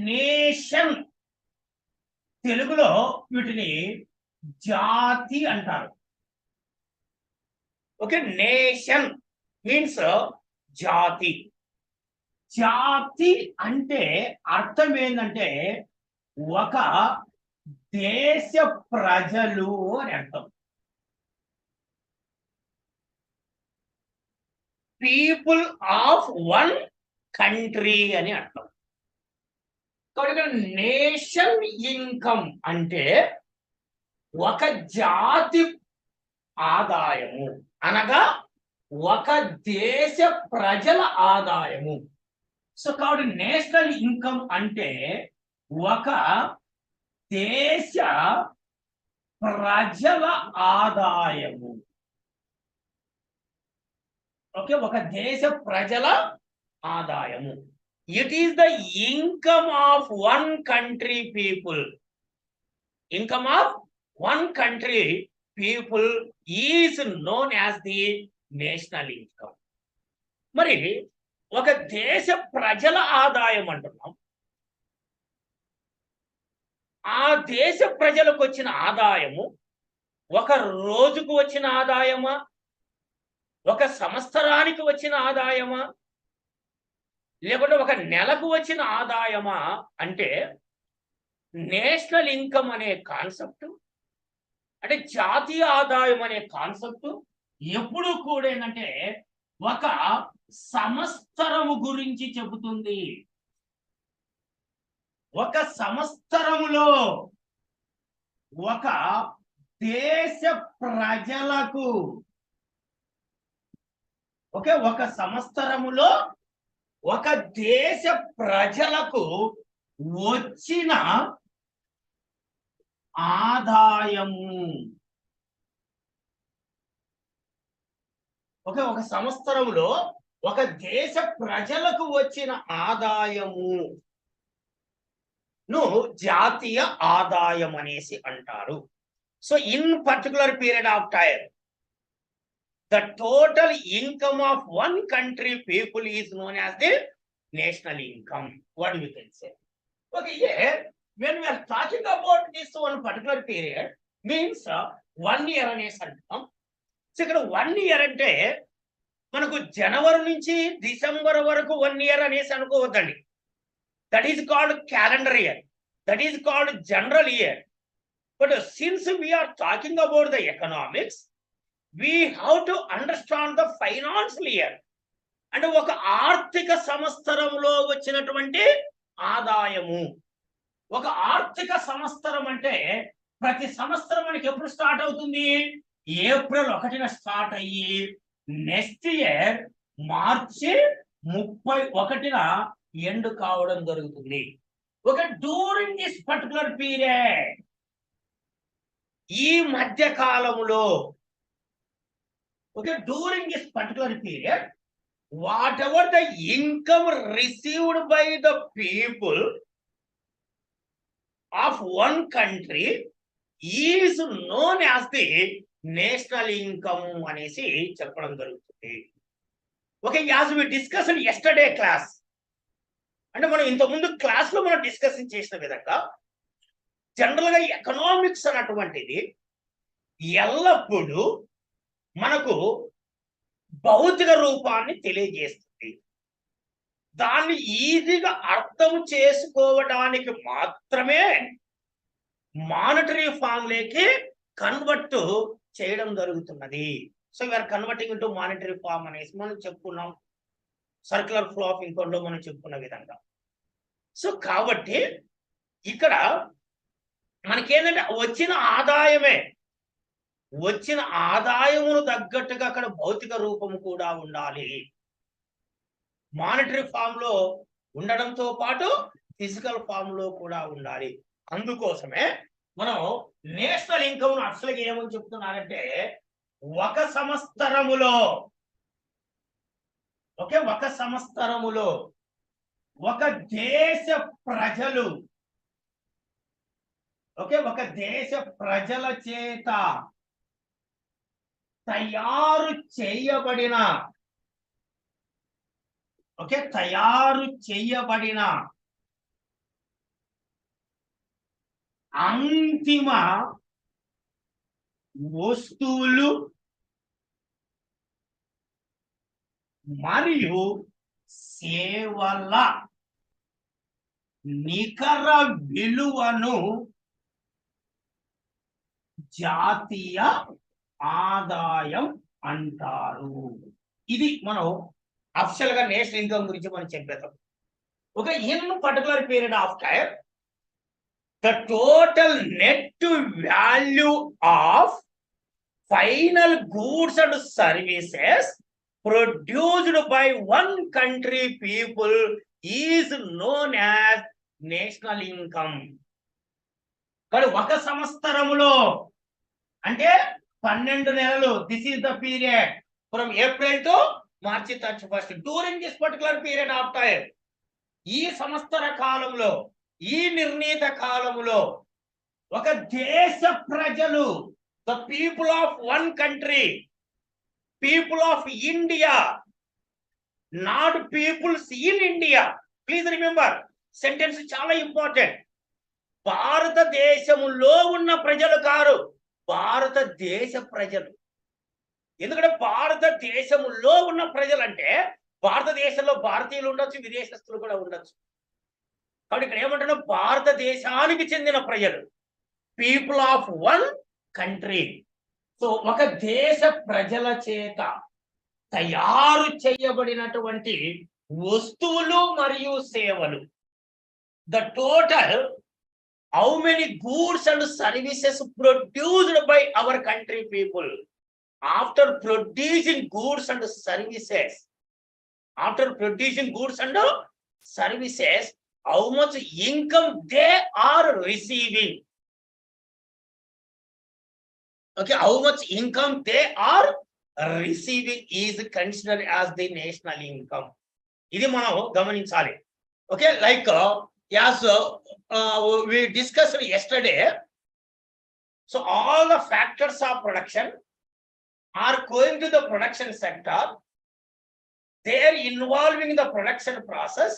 Nation తెలుగులో వీటిని జాతి అంటారు. ఓకే, నేషన్ మీన్స్ జాతి. జాతి అంటే అర్థం ఏంటంటే ఒక దేశ ప్రజలు అని అర్థం. పీపుల్ ఆఫ్ వన్ కంట్రీ అని అర్థం. కాబట్టి నేషన్ ఇన్కమ్ అంటే ఒక జాతి ఆదాయము అనగా ఒక దేశ ప్రజల ఆదాయము. సో కాబట్టి నేషనల్ ఇన్కమ్ అంటే ఒక దేశ ప్రజల ఆదాయము. ఓకే, ఒక దేశ ప్రజల ఆదాయము. It is the income of one country people. Income of one country people is known as the national income. మరి ఒక దేశ ప్రజల ఆదాయం అంటున్నాం. ఆ దేశ ప్రజలకు వచ్చిన ఆదాయము ఒక రోజుకు వచ్చిన ఆదాయమా, ఒక సంవత్సరానికి వచ్చిన ఆదాయమా, లేకుంటే ఒక నెలకు వచ్చిన ఆదాయమా అంటే నేషనల్ ఇన్కమ్ అనే కాన్సెప్ట్, అంటే జాతీయ ఆదాయం అనే కాన్సెప్ట్ ఎప్పుడు కూడా ఏంటంటే ఒక సంవత్సరము గురించి చెబుతుంది. ఒక సంవత్సరములో ఒక దేశ ప్రజలకు, ఓకే, ఒక సంవత్సరములో ఒక దేశ ప్రజలకు వచ్చిన ఆదాయము. ఓకే, ఒక సంవత్సరంలో ఒక దేశ ప్రజలకు వచ్చిన ఆదాయము ను జాతీయ ఆదాయం అనేసి అంటారు. So in particular period of time the total income of one country people is known as the national income. What we can say? Okay, here when we are talking about this one particular period means 1 year అనేసి అంటాం. So ఇక్కడ 1 year అంటే మనకు జనవరి నుంచి December వరకు 1 year అనేసి అనుకోవద్దండి. That is called calendar year, that is called general year. But since we are talking about the economics, we have to understand the financial year. అంటే ఒక ఆర్థిక సంవత్సరంలో వచ్చినటువంటి ఆదాయము. ఒక ఆర్థిక సంవత్సరం అంటే ప్రతి సంవత్సరం మనకి ఎప్పుడు స్టార్ట్ అవుతుంది? ఏప్రిల్ 1న స్టార్ట్ అయ్యి నెక్స్ట్ ఇయర్ మార్చి 31న ఎండ్ కావడం జరుగుతుంది. Okay, during this particular period, ఈ మధ్య కాలములో, okay, during this particular period, whatever the income received by the people of one country is known as the national income అనేసి చెప్పడం జరుగుతుంది. Okay, as we discussed yesterday class, అంటే మనం ఇంతకుముందు class లో మనం డిస్కషన్ చేసిన విధంగా జనరల్ గా ఎకనామిక్స్ అన్నటువంటిది ఎల్లప్పుడూ మనకు భౌతిక రూపాన్ని తెలియజేస్తుంది. దాన్ని ఈజీగా అర్థం చేసుకోవడానికి మాత్రమే మానిటరీ ఫామ్లోకి కన్వర్ట్ చేయడం జరుగుతున్నది. So we are converting into monetary form అనేసి మనం చెప్పుకున్నాం, సర్క్యులర్ ఫ్లో ఆఫ్ ఇన్కమ్ లో మనం చెప్పుకున్న విధంగా. సో కాబట్టి ఇక్కడ మనకేంటంటే వచ్చిన ఆదాయమే, వచ్చిన ఆదాయమును తగ్గట్టుగా అక్కడ భౌతిక రూపము కూడా ఉండాలి. మానిటరీ ఫామ్ లో ఉండడంతో పాటు ఫిజికల్ ఫామ్ లో కూడా ఉండాలి. అందుకోసమే మనం నేషనల్ ఇన్కమ్ అసలు ఏమని చెప్తున్నారంటే ఒక సంవత్సరములో, ఓకే, ఒక సంవత్సరములో ఒక దేశ ప్రజలు, ఓకే, ఒక దేశ ప్రజల చేత తయారు చేయబడిన ఓకే, తయారు చేయబడిన అంతిమ వస్తువులు మరియు సేవల నికర విలువను జాతీయ ఆదాయం అంటారు. ఇది మనం అఫిషియల్ గా నేషనల్ ఇన్కమ్ గురించి మనం చెప్పేద్దాం. ఒక in particular period of time the total net value of final goods and services produced by one country people is known as national income. కానీ ఒక సంవత్సరములో అంటే 12 నెలలు, this is the period from April to March 31st. During this particular period of time, ఈ సంవత్సర కాలంలో, ఈ నిర్ణీత కాలంలో ఒక దేశ ప్రజలు, the people of one country, people of India, not peoples in India. Please remember, sentence చాలా ఇంపార్టెంట్. భారతదేశంలో ఉన్న ప్రజలు కారు, భారతదేశ ప్రజలు. ఎందుకంటే భారతదేశంలో ఉన్న ప్రజలు అంటే భారతదేశంలో భారతీయులు ఉండొచ్చు, విదేశస్తులు కూడా ఉండొచ్చు. కాబట్టి ఇక్కడ ఏమంటున్నా, భారతదేశానికి చెందిన ప్రజలు, people of one country. So ఒక దేశ ప్రజల చేత తయారు చేయబడినటువంటి వస్తువులు మరియు సేవలు, the total how many goods and services produced by our country people. After producing goods and services, how much income they are receiving. Okay, how much income they are receiving is considered as the national income. ఇది మనం గమనించాలి. Okay, like as we discussed yesterday, so all the factors of production are going to the production sector. They are involving the production process.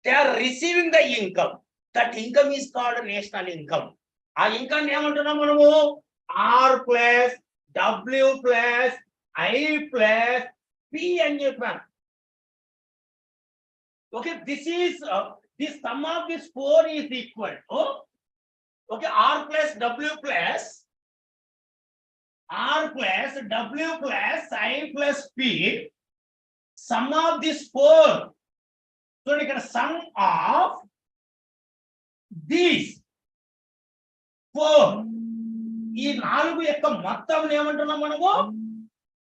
They are receiving the income. That income is called national income. ఆ income ఏమంటున్నాం మనము? R plus W plus I plus P అని చెప్పాం. Okay, this is the sum of this 4 is equal to, okay, R plus W plus I plus P, sum of this 4. So ఇక్కడ sum of these 4, ఈ 4 యొక్క మొత్తం ఏమంటున్నాం మనము?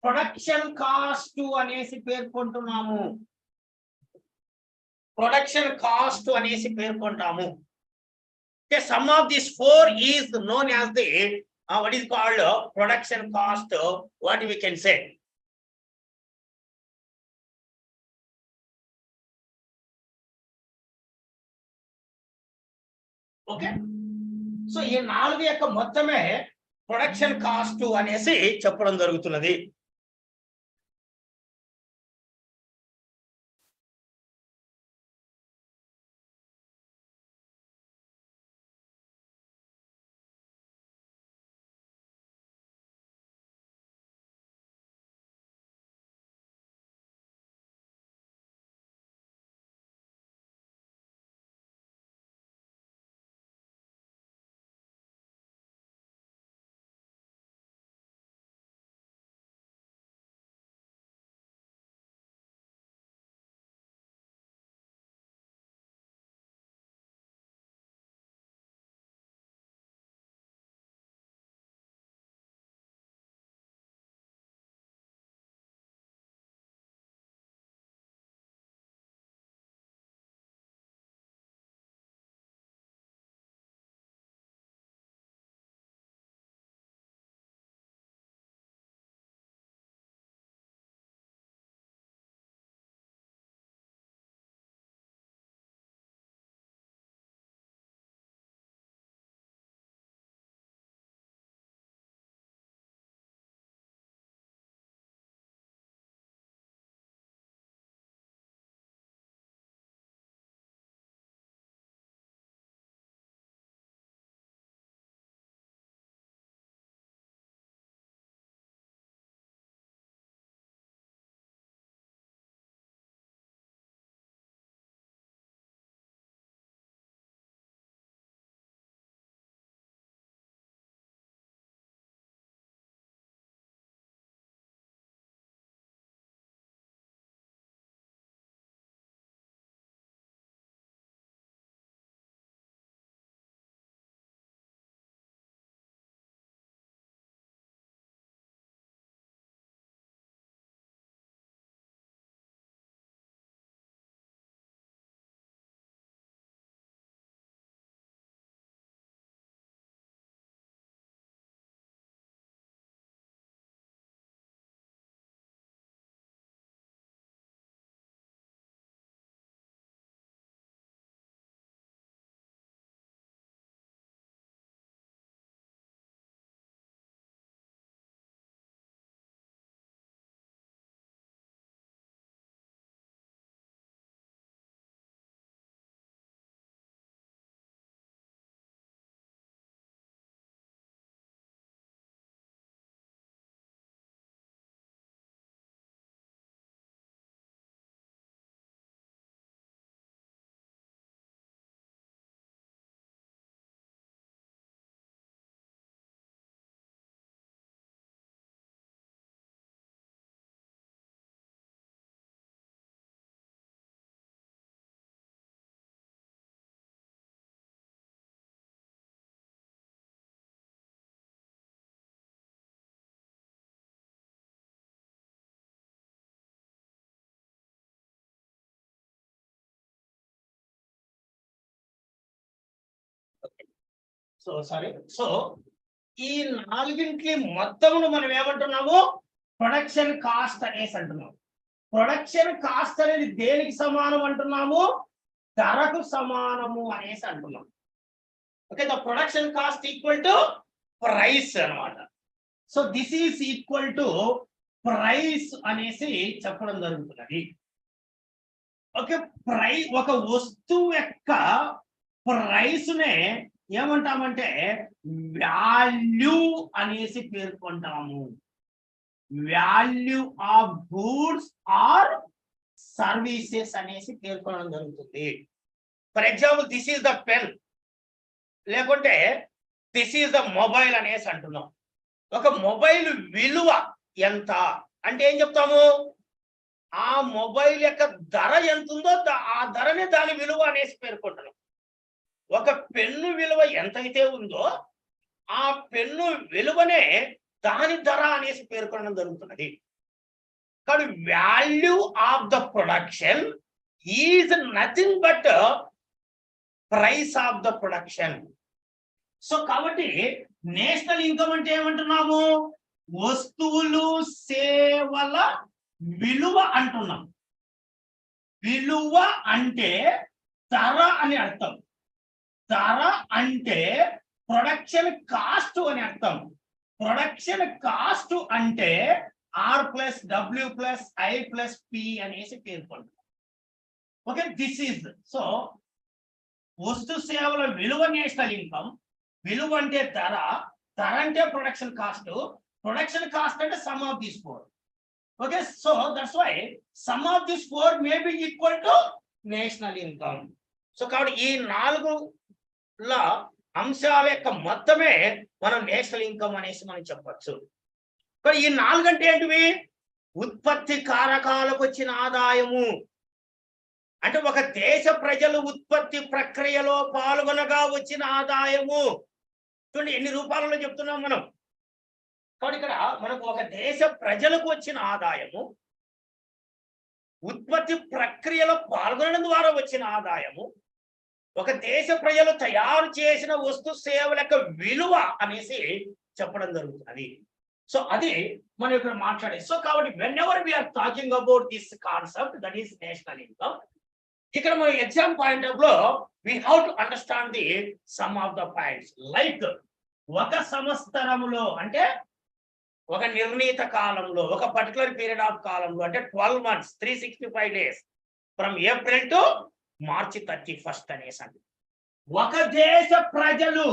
Production cost అనేసి పేర్కొంటున్నాము. Production cost అనేసి పేర్కొంటాము. Okay, sum of these 4 is known as the what is called production cost, what we can say. Okay, so ఈ 4 యొక్క మొత్తమే ప్రొడక్షన్ కాస్ట్ అనేసి చెప్పడం జరుగుతున్నది. సో ఈ నాలుగింటి మొత్తమును మనం ఏమంటున్నాము, ప్రొడక్షన్ కాస్ట్ అనేసి అంటున్నాము. ప్రొడక్షన్ కాస్ట్ అనేది దేనికి సమానం అంటున్నాము, ధరకు సమానము అనేసి అంటున్నాం. Okay, the production cost equal to price అన్నమాట. So this is equal to price అనేసి చెప్పడం జరుగుతున్నది. ఓకే, ఒక వస్తువు యొక్క ప్రైస్ నే ఏమంటామంటే వాల్యూ అనేసి పేర్కొంటాము. Value of goods or services అనేసి పేర్కొనడం జరుగుతుంది. For example this is the pen, లేకుంటే దిస్ ఈస్ ద మొబైల్ అనేసి అంటున్నాం. ఒక మొబైల్ విలువ ఎంత అంటే ఏం చెప్తాము, ఆ మొబైల్ యొక్క ధర ఎంత ఉందో ఆ ధరనే దాని విలువ అనేసి పేర్కొంటున్నాం. ఒక పెన్ను విలువ ఎంతైతే ఉందో ఆ పెన్ను విలువనే దాని ధర అనేసి పేర్కొనడం జరుగుతున్నది. కానీ value of the production is nothing but price of the production. So కాబట్టి నేషనల్ ఇన్కమ్ అంటే ఏమంటున్నాము, వస్తువులు సేవల విలువ అంటున్నాం. విలువ అంటే ధర అని అర్థం. ధర అంటే ప్రొడక్షన్ కాస్ట్ అని అర్థం. ప్రొడక్షన్ కాస్ట్ అంటే R+W+I+P అనేసి పేర్కొంటాం. ఓకే, దిస్ ఈజ్ సో వస్తు సేవల విలువ నేషనల్ ఇన్కమ్, విలువ అంటే ధర, ధర అంటే ప్రొడక్షన్ కాస్ట్, ప్రొడక్షన్ కాస్ట్ అంటే sum of this four. Okay, so that's why sum of this four may be equal to national income. So కాబట్టి ఈ 4 అంశాల యొక్క మొత్తమే మనం నేషనల్ ఇన్కమ్ అనేసి మనం చెప్పచ్చు. కానీ ఈ 4 అంటే ఏంటివి, ఉత్పత్తి కారకాలకు వచ్చిన ఆదాయము. అంటే ఒక దేశ ప్రజలు ఉత్పత్తి ప్రక్రియలో పాల్గొనగా వచ్చిన ఆదాయము. చూడండి ఎన్ని రూపాలలో చెప్తున్నాం మనం. కాబట్టి ఇక్కడ మనకు ఒక దేశ ప్రజలకు వచ్చిన ఆదాయము, ఉత్పత్తి ప్రక్రియలో పాల్గొనడం ద్వారా వచ్చిన ఆదాయము, ఒక దేశ ప్రజలు తయారు చేసిన వస్తు సేవల యొక్క విలువ అనేసి చెప్పడం జరుగుతుంది. సో అది మనం ఇక్కడ మాట్లాడే. సో కాబట్టి whenever we are talking about this concept that is national income, ఇక్కడ మన ఎగ్జామ్ పాయింట్ ఆఫ్ లో we have to understand the some of the points. Like ఒక సంవత్సరంలో అంటే ఒక నిర్ణీత కాలంలో, ఒక పర్టికులర్ పీరియడ్ ఆఫ్ కాలంలో అంటే 12 months 365 days from April to March 31st అనేసి అంటే ఒక దేశ ప్రజలు,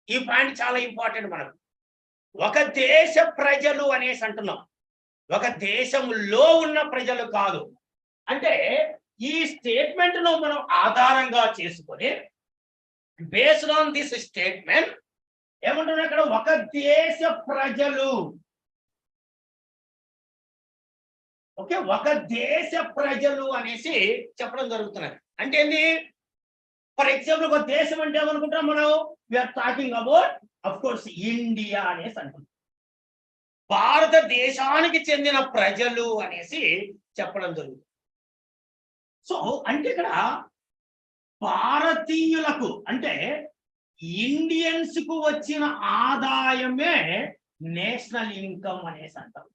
ఈ పాయింట్ చాలా ఇంపార్టెంట్ మనకు. ఒక దేశ ప్రజలు అనేసి అంటున్నాం, ఒక దేశంలో ఉన్న ప్రజలు కాదు. అంటే ఈ స్టేట్మెంట్ ను మనం ఆధారంగా చేసుకొని బేస్డ్ ఆన్ దిస్ స్టేట్మెంట్ ఏమంటున్నా ఇక్కడ ఒక దేశ ప్రజలు. ఓకే, ఒక దేశ ప్రజలు అనేసి చెప్పడం జరుగుతున్నది. అంటే ఏంది, ఫర్ ఎగ్జాంపుల్ ఒక దేశం అంటే ఏమనుకుంటాం మనం, we are talking about of course India అనేసి అంటున్నాం. భారతదేశానికి చెందిన ప్రజలు అనేసి చెప్పడం జరుగుతుంది. సో అంటే ఇక్కడ భారతీయులకు అంటే ఇండియన్స్ కు వచ్చిన ఆదాయమే నేషనల్ ఇన్కమ్ అనేసి అంటారు.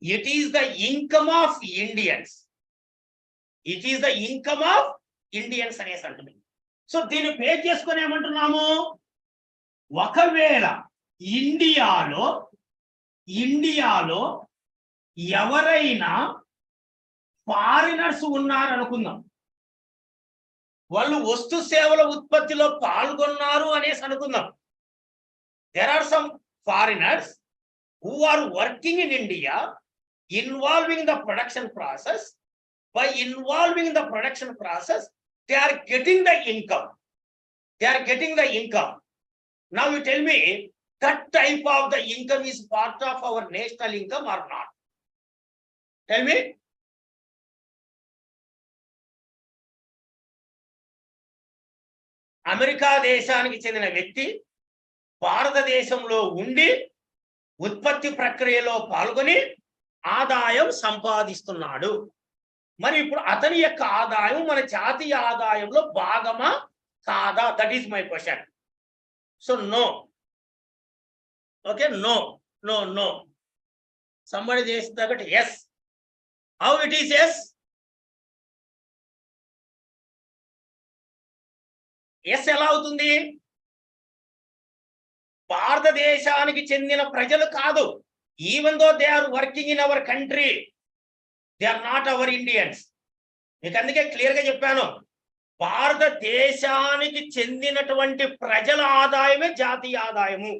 It is the income of Indians, it is the income of Indians అనేసి అంటుంది. సో దీన్ని బేస్ చేసుకొని ఏమంటున్నాము, ఒకవేళ ఇండియాలో ఎవరైనా ఫారినర్స్ ఉన్నారనుకుందాం, వాళ్ళు వస్తు సేవల ఉత్పత్తిలో పాల్గొన్నారు అనేసి అనుకుందాం. There are some foreigners who are working in India involving the production process. By involving the production process, they are getting the income. Now you tell me, that type of the income is part of our national income or not? Tell me. America దేశానికి చెందిన వ్యక్తి భారతదేశంలో ఉండి ఉత్పత్తి ప్రక్రియలో పాల్గొని ఆదాయం సంపాదిస్తున్నాడు. మరి ఇప్పుడు అతని యొక్క ఆదాయం మన జాతీయ ఆదాయంలో భాగమా కాదా? That is my question. So no. Okay, no no no. Somebody చేసిన కాబట్టి yes. How it is yes? Yes ఎలా అవుతుంది? భారతదేశానికి చెందిన ప్రజలు కాదు. Even though they are working in our country, they are not our Indians. మీకు అందుకే క్లియర్ గా చెప్పాను, భారతదేశానికి చెందినటువంటి ప్రజల ఆదాయమే జాతీయ ఆదాయము.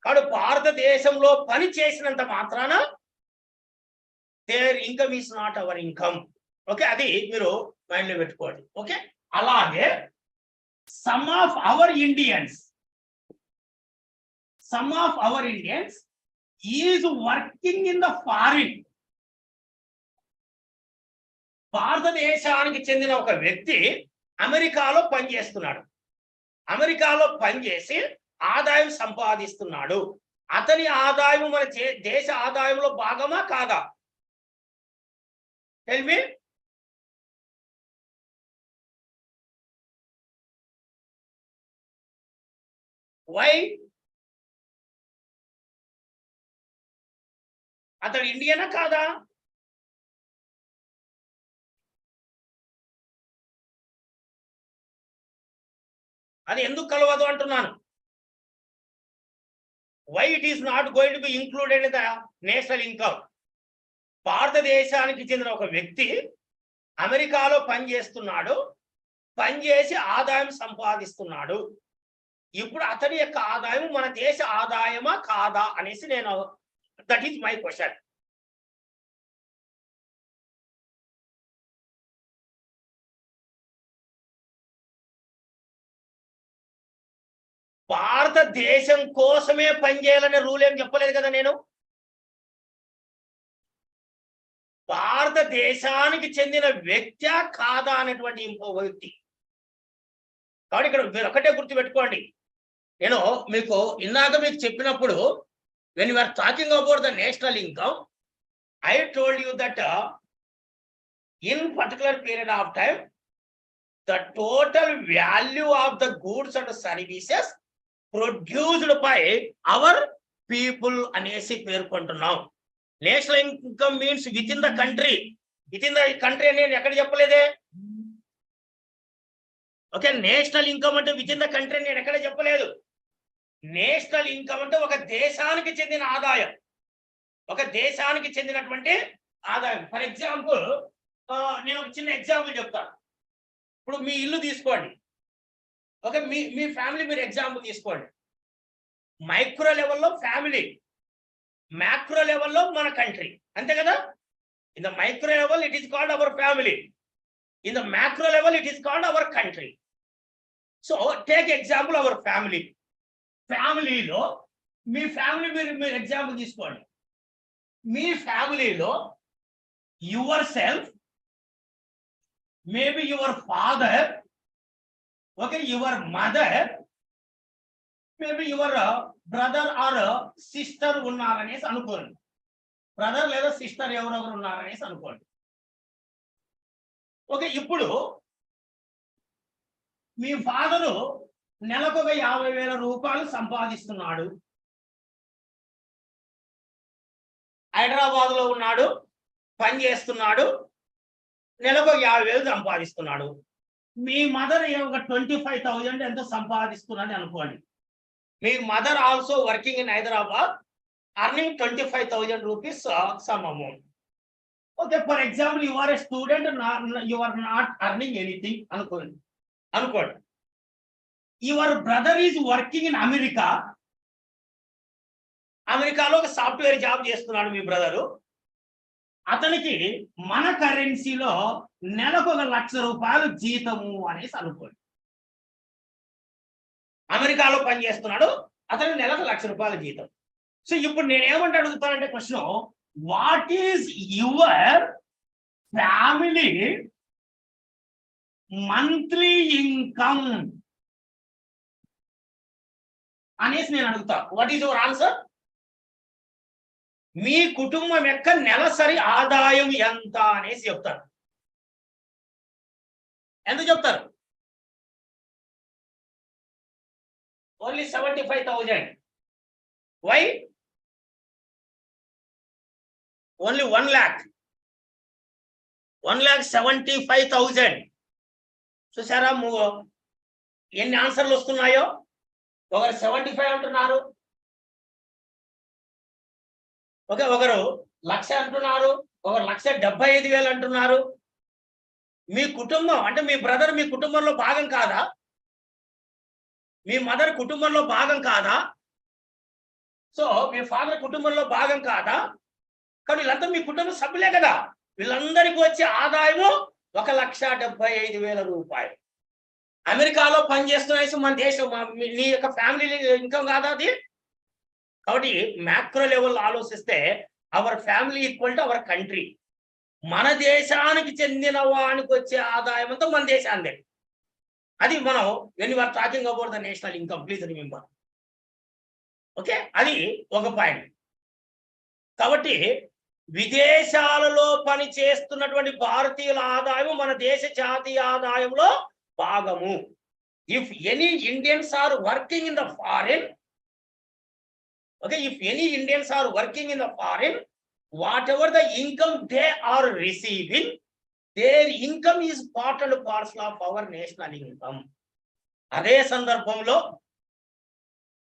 కాబట్టి భారతదేశంలో పని చేసినంత మాత్రాన there income is not our income. Okay, అది మీరు మైండ్ లో పెట్టుకోండి. ఓకే, అలాగే some of our Indians is working in the foreign. భారతదేశానికి చెందిన ఒక వ్యక్తి అమెరికాలో పనిచేస్తున్నాడు. అమెరికాలో పనిచేసి ఆదాయం సంపాదిస్తున్నాడు. అతని ఆదాయం మన దేశ ఆదాయంలో భాగమా కాదా? Tell me. వై? అతడు ఇండియనా కాదా? అది ఎందుకు కలవదు అంటున్నాను. Why it is not going to be included in the national income? భారతదేశానికి చెందిన ఒక వ్యక్తి అమెరికాలో పనిచేస్తున్నాడు, పనిచేసి ఆదాయం సంపాదిస్తున్నాడు. ఇప్పుడు అతని యొక్క ఆదాయం మన దేశ ఆదాయమా కాదా అనేసి నేను, దట్ ఈస్ మై క్వశ్చన్. భారతదేశం కోసమే పనిచేయాలనే రూల్ ఏం చెప్పలేదు కదా నేను. భారతదేశానికి చెందిన వ్యక్తి కాదా అనేటువంటి ఇంకో వ్యక్తి. కాబట్టి ఇక్కడ మీరు ఒకటే గుర్తుపెట్టుకోండి, నేను మీకు ఇందాక మీకు చెప్పినప్పుడు when you are talking about the national income, I told you that in particular period of time the total value of the goods and services produced by our people అనేసి పేర్కొంటున్నాం. National income means within the country. Within the country అని ఎక్కడ చెప్పలేదే. Okay, national income అంటే within the country నేను ఎక్కడ చెప్పలేదు. National income అంటే ఒక దేశానికి చెందిన ఆదాయం, ఒక దేశానికి చెందినటువంటి ఆదాయం. ఫర్ ఎగ్జాంపుల్ నేను ఒక చిన్న ఎగ్జాంపుల్ చెప్తాను. ఇప్పుడు మీ ఇల్లు తీసుకోండి. ఓకే, మీ ఫ్యామిలీ మీరు ఎగ్జాంపుల్ తీసుకోండి. మైక్రో లెవెల్లో ఫ్యామిలీ, మ్యాక్రో లెవెల్లో మన కంట్రీ, అంతే కదా. In the micro level it is called our family, in the macro level it is called our country. So take example our family. ఫ్యామిలీలో మీ ఫ్యామిలీ మీరు ఎగ్జాంపుల్ తీసుకోండి. మీ ఫ్యామిలీలో yourself, maybe your father, okay, your mother, maybe your brother or sister ఉన్నారనేసి అనుకోండి. Brother లేదా sister ఎవరెవరు ఉన్నారనేసి అనుకోండి. ఓకే, ఇప్పుడు మీ ఫాదరు నెలకు 50,000 రూపాయలు సంపాదిస్తున్నాడు. హైదరాబాద్ లో ఉన్నాడు, పని చేస్తున్నాడు, నెలకు 50,000 సంపాదిస్తున్నాడు. మీ మదర్ ఒక 25,000 ఎంతో సంపాదిస్తున్నది అనుకోండి. మీ mother also working in Hyderabad, earning 25,000 rupees some amount. Okay, for example you are a student, you are not earning anything అనుకోండి. Your brother is working in America. అమెరికాలో ఒక సాఫ్ట్వేర్ జాబ్ చేస్తున్నాడు మీ బ్రదరు. అతనికి మన కరెన్సీలో నెలకు 1,00,000 రూపాయలు జీతము అనేసి అనుకోండి. అమెరికాలో పనిచేస్తున్నాడు, అతనికి నెలకు 1,00,000 రూపాయల జీతం. సో ఇప్పుడు నేను ఏమంటే అడుగుతానంటే question, what is your family monthly income అనేసి నేను అడుగుతా. What is your answer? మీ కుటుంబం యొక్క నెలసరి ఆదాయం ఎంత అనేసి చెప్తారు. ఎంత చెప్తారు? only 75,000. Why? Only 1 lakh. 1,75,000. చూసారా ఎన్ని ఆన్సర్లు వస్తున్నాయో? ఒకరు 75 అంటున్నారు, ఓకే, ఒకరు 1,00,000 అంటున్నారు, ఒకరు 1,75,000 అంటున్నారు. మీ కుటుంబం అంటే మీ బ్రదర్ మీ కుటుంబంలో భాగం కాదా? మీ మదర్ కుటుంబంలో భాగం కాదా? సో మీ ఫాదర్ కుటుంబంలో భాగం కాదా? కానీ వీళ్ళంతా మీ కుటుంబ సభ్యులే కదా. వీళ్ళందరికీ వచ్చే ఆదాయము 1,75,000 రూపాయలు. అమెరికాలో పనిచేస్తున్న మన దేశం నీ యొక్క ఫ్యామిలీ ఇన్కమ్ కాదా అది? కాబట్టి మ్యాక్రో లెవెల్ ఆలోచిస్తే our family equal to our country. మన దేశానికి చెందిన వానికి వచ్చే ఆదాయం అంతా మన దేశాన్ని. అది మనం when you are talking about the national income, please remember. Okay, అది ఒక పాయింట్. కాబట్టి విదేశాలలో పని చేస్తున్నటువంటి భారతీయుల ఆదాయం మన దేశ జాతీయ ఆదాయంలో భాగము. If any Indians are working in the foreign, okay, if any Indians are working in the foreign, whatever the income they are receiving, their income is part and parcel of our national income. అదే సందర్భంలో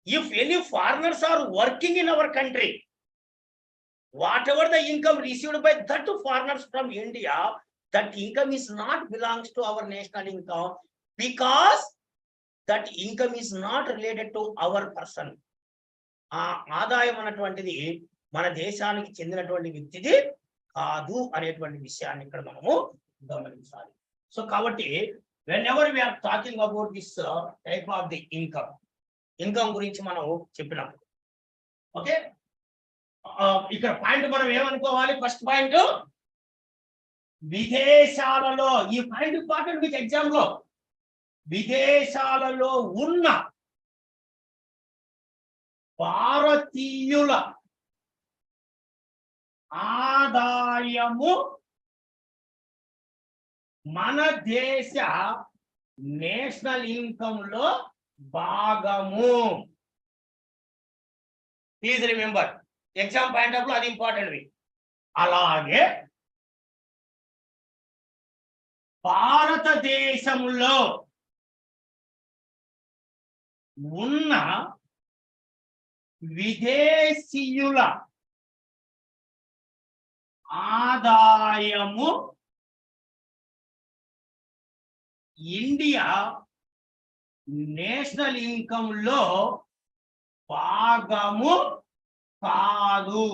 if any foreigners are working in our country, whatever the income received by that foreigners from India, that income is not belongs to our national income, because that income is not related to our person. ఆ ఆదాయం అన్నటువంటిది మన దేశానికి చెందినటువంటి వ్యక్తిది కాదు అనేటువంటి విషయాన్ని ఇక్కడ మనము గమనించాలి. సో కాబట్టి whenever we are talking about this type of the income గురించి మనం చెప్పినప్పుడు, ఓకే, ఇక్కడ పాయింట్ మనం ఏమనుకోవాలి? ఫస్ట్ పాయింట్, విదేశాలలో, ఈ పాయింట్ ఇంపార్టెంట్ మీకు ఎగ్జామ్ లో, విదేశాలలో ఉన్న భారతీయుల ఆదాయము మన దేశ నేషనల్ ఇన్కమ్ లో భాగము. Please remember, exam point of లో అది ఇంపార్టెంట్. అలాగే భారతదేశంలో ఉన్న విదేశీయుల ఆదాయము ఇండియా నేషనల్ ఇన్కమ్ లో భాగము కాదు.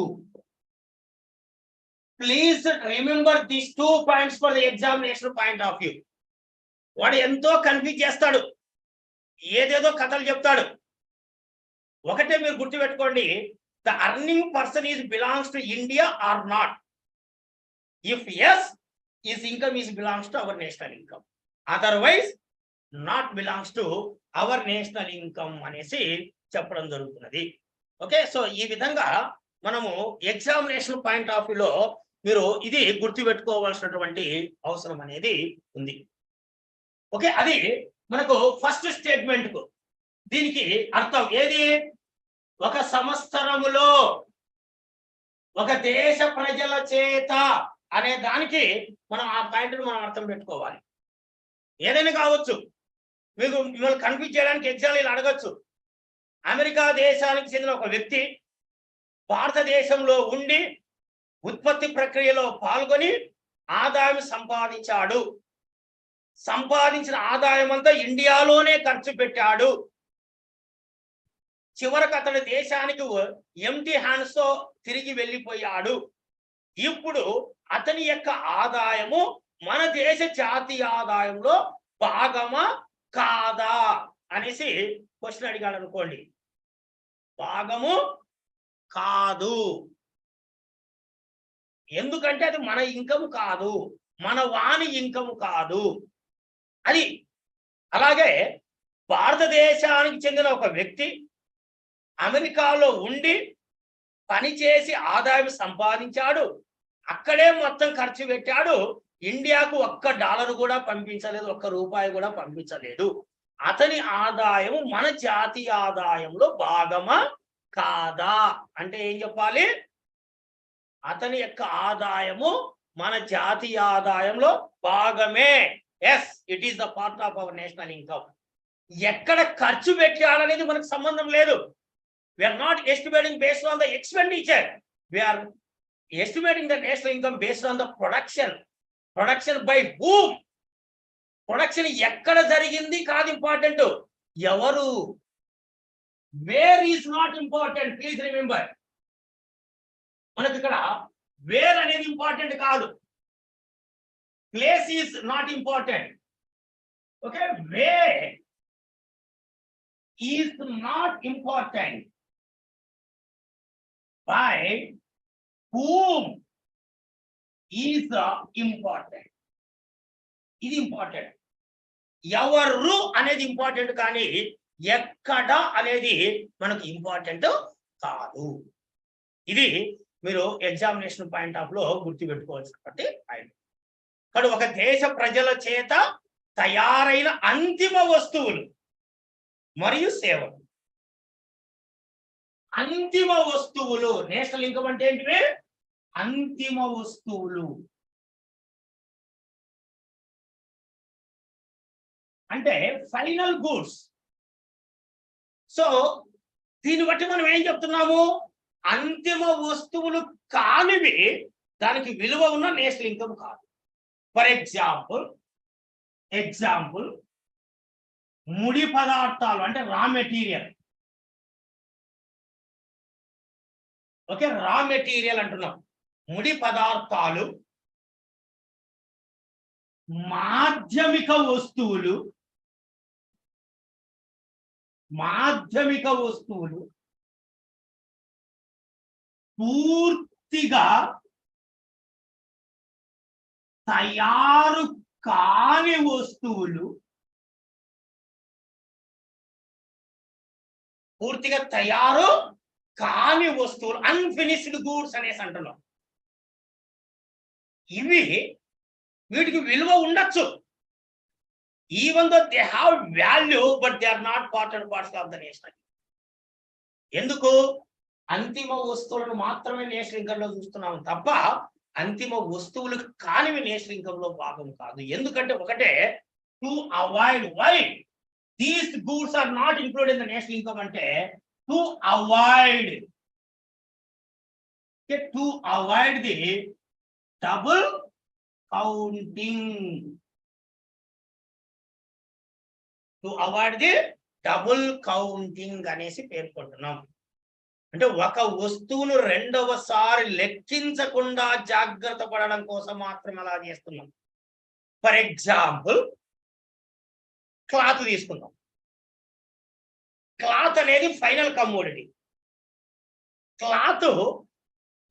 Please remember these 2 points for the examination point of view. వాడు ఎంతో కన్ఫ్యూజ్ చేస్తాడు, ఏదేదో కథలు చెప్తాడు. ఒకటే మీరు గుర్తుపెట్టుకోండి, the earning person is belongs to India or not. If yes, his income is belongs to our national income, otherwise not belongs to our national income అనేసి చెప్పడం జరుగుతున్నది. ఓకే, సో ఈ విధంగా మనము ఎగ్జామినేషన్ పాయింట్ ఆఫ్ వ్యూలో మీరు ఇది గుర్తుపెట్టుకోవాల్సినటువంటి అవసరం అనేది ఉంది. ఓకే, అది మనకు ఫస్ట్ స్టేట్మెంట్ కు దీనికి అర్థం ఏది? ఒక సంవత్సరములో ఒక దేశ ప్రజల చేత అనే దానికి మనం ఆ పాయింట్ను మనం అర్థం పెట్టుకోవాలి. ఏదైనా కావచ్చు, మీకు మిమ్మల్ని కన్ఫ్యూజ్ చేయడానికి ఎగ్జాంపుల్ అడగచ్చు. అమెరికా దేశానికి చెందిన ఒక వ్యక్తి భారతదేశంలో ఉండి ఉత్పత్తి ప్రక్రియలో పాల్గొని ఆదాయం సంపాదించాడు. సంపాదించిన ఆదాయం అంతా ఇండియాలోనే ఖర్చు పెట్టాడు. చివరకు అతని దేశానికి ఎంటీ హ్యాండ్స్ తో తిరిగి వెళ్ళిపోయాడు. ఇప్పుడు అతని యొక్క ఆదాయము మన దేశ జాతీయ ఆదాయంలో భాగమా కాదా అనేసి క్వశ్చన్ అడిగాడు అనుకోండి. భాగము కాదు, ఎందుకంటే అది మన ఇన్కమ్ కాదు, మన వాణి ఇన్కమ్ కాదు అది. అలాగే భారతదేశానికి చెందిన ఒక వ్యక్తి అమెరికాలో ఉండి పనిచేసి ఆదాయం సంపాదించాడు, అక్కడే మొత్తం ఖర్చు పెట్టాడు, ఇండియాకు $1 కూడా పంపించలేదు, $1 కూడా పంపించలేదు. అతని ఆదాయం మన జాతీయ ఆదాయంలో భాగమా కాదా అంటే ఏం చెప్పాలి? అతని యొక్క ఆదాయము మన జాతీయ ఆదాయంలో భాగమే. Yes, it is the part of our national income. ఎక్కడ ఖర్చు పెట్టాలనేది మనకు సంబంధం లేదు. We are not estimating based on the expenditure. We are estimating the national income based on the production. Production by whom? Production ఎక్కడ జరిగింది కాదు important, ఎవరు. Where is not important, please remember. మనకి ఇక్కడ వేర్ అనేది ఇంపార్టెంట్ కాదు, place is not important. Okay, where is not important, by whom is important. ఇది important. ఎవరు అనేది ఇంపార్టెంట్ కానీ ఎక్కడ అనేది మనకు ఇంపార్టెంట్ కాదు. ఇది మీరు ఎగ్జామినేషన్ పాయింట్ ఆఫ్ లో గుర్తుపెట్టుకోవాల్సినటువంటి పాయింట్. ఇక్కడ ఒక దేశ ప్రజల చేత తయారైన అంతిమ వస్తువులు మరియు సేవలు. అంతిమ వస్తువులు, నేషనల్ ఇన్కమ్ అంటే ఏంటివి? అంతిమ వస్తువులు అంటే ఫైనల్ గూడ్స్. సో దీన్ని బట్టి మనం ఏం చెప్తున్నాము? అంతిమ వస్తువులు కానివి దానికి విలువ ఉన్న నేషనల్ ఇన్కమ్ కాదు. ఫర్ ఎగ్జాంపుల్ ముడి పదార్థాలు అంటే raw material. Okay, raw material అంటున్నాం. ముడి పదార్థాలు, మాధ్యమిక వస్తువులు, పూర్తిగా తయారు కాని వస్తువులు, అన్ఫినిష్డ్ గూడ్స్ అనేసి అంటున్నాం. వీటికి విలువ ఉండొచ్చు, even though they have value, but they are not part and parcel of the national. ఎందుకు? అంతిమ వస్తువులను మాత్రమే నేషనల్ ఇన్కమ్ లో చూస్తున్నాం తప్ప అంతిమ వస్తువులు కానివి నేషనల్ ఇన్కమ్ లో భాగం కాదు. ఎందుకంటే ఒకటే, to avoid, why these goods are not included in the national income అంటే to avoid the double counting. అనేసి పేర్కొంటున్నాం. అంటే ఒక వస్తువును రెండవసారి లెక్కించకుండా జాగ్రత్త పడడం కోసం మాత్రం అలా చేస్తున్నాం. ఫర్ ఎగ్జాంపుల్ క్లాత్ తీసుకుందాం. క్లాత్ అనేది ఫైనల్ కమోడిటీ. క్లాత్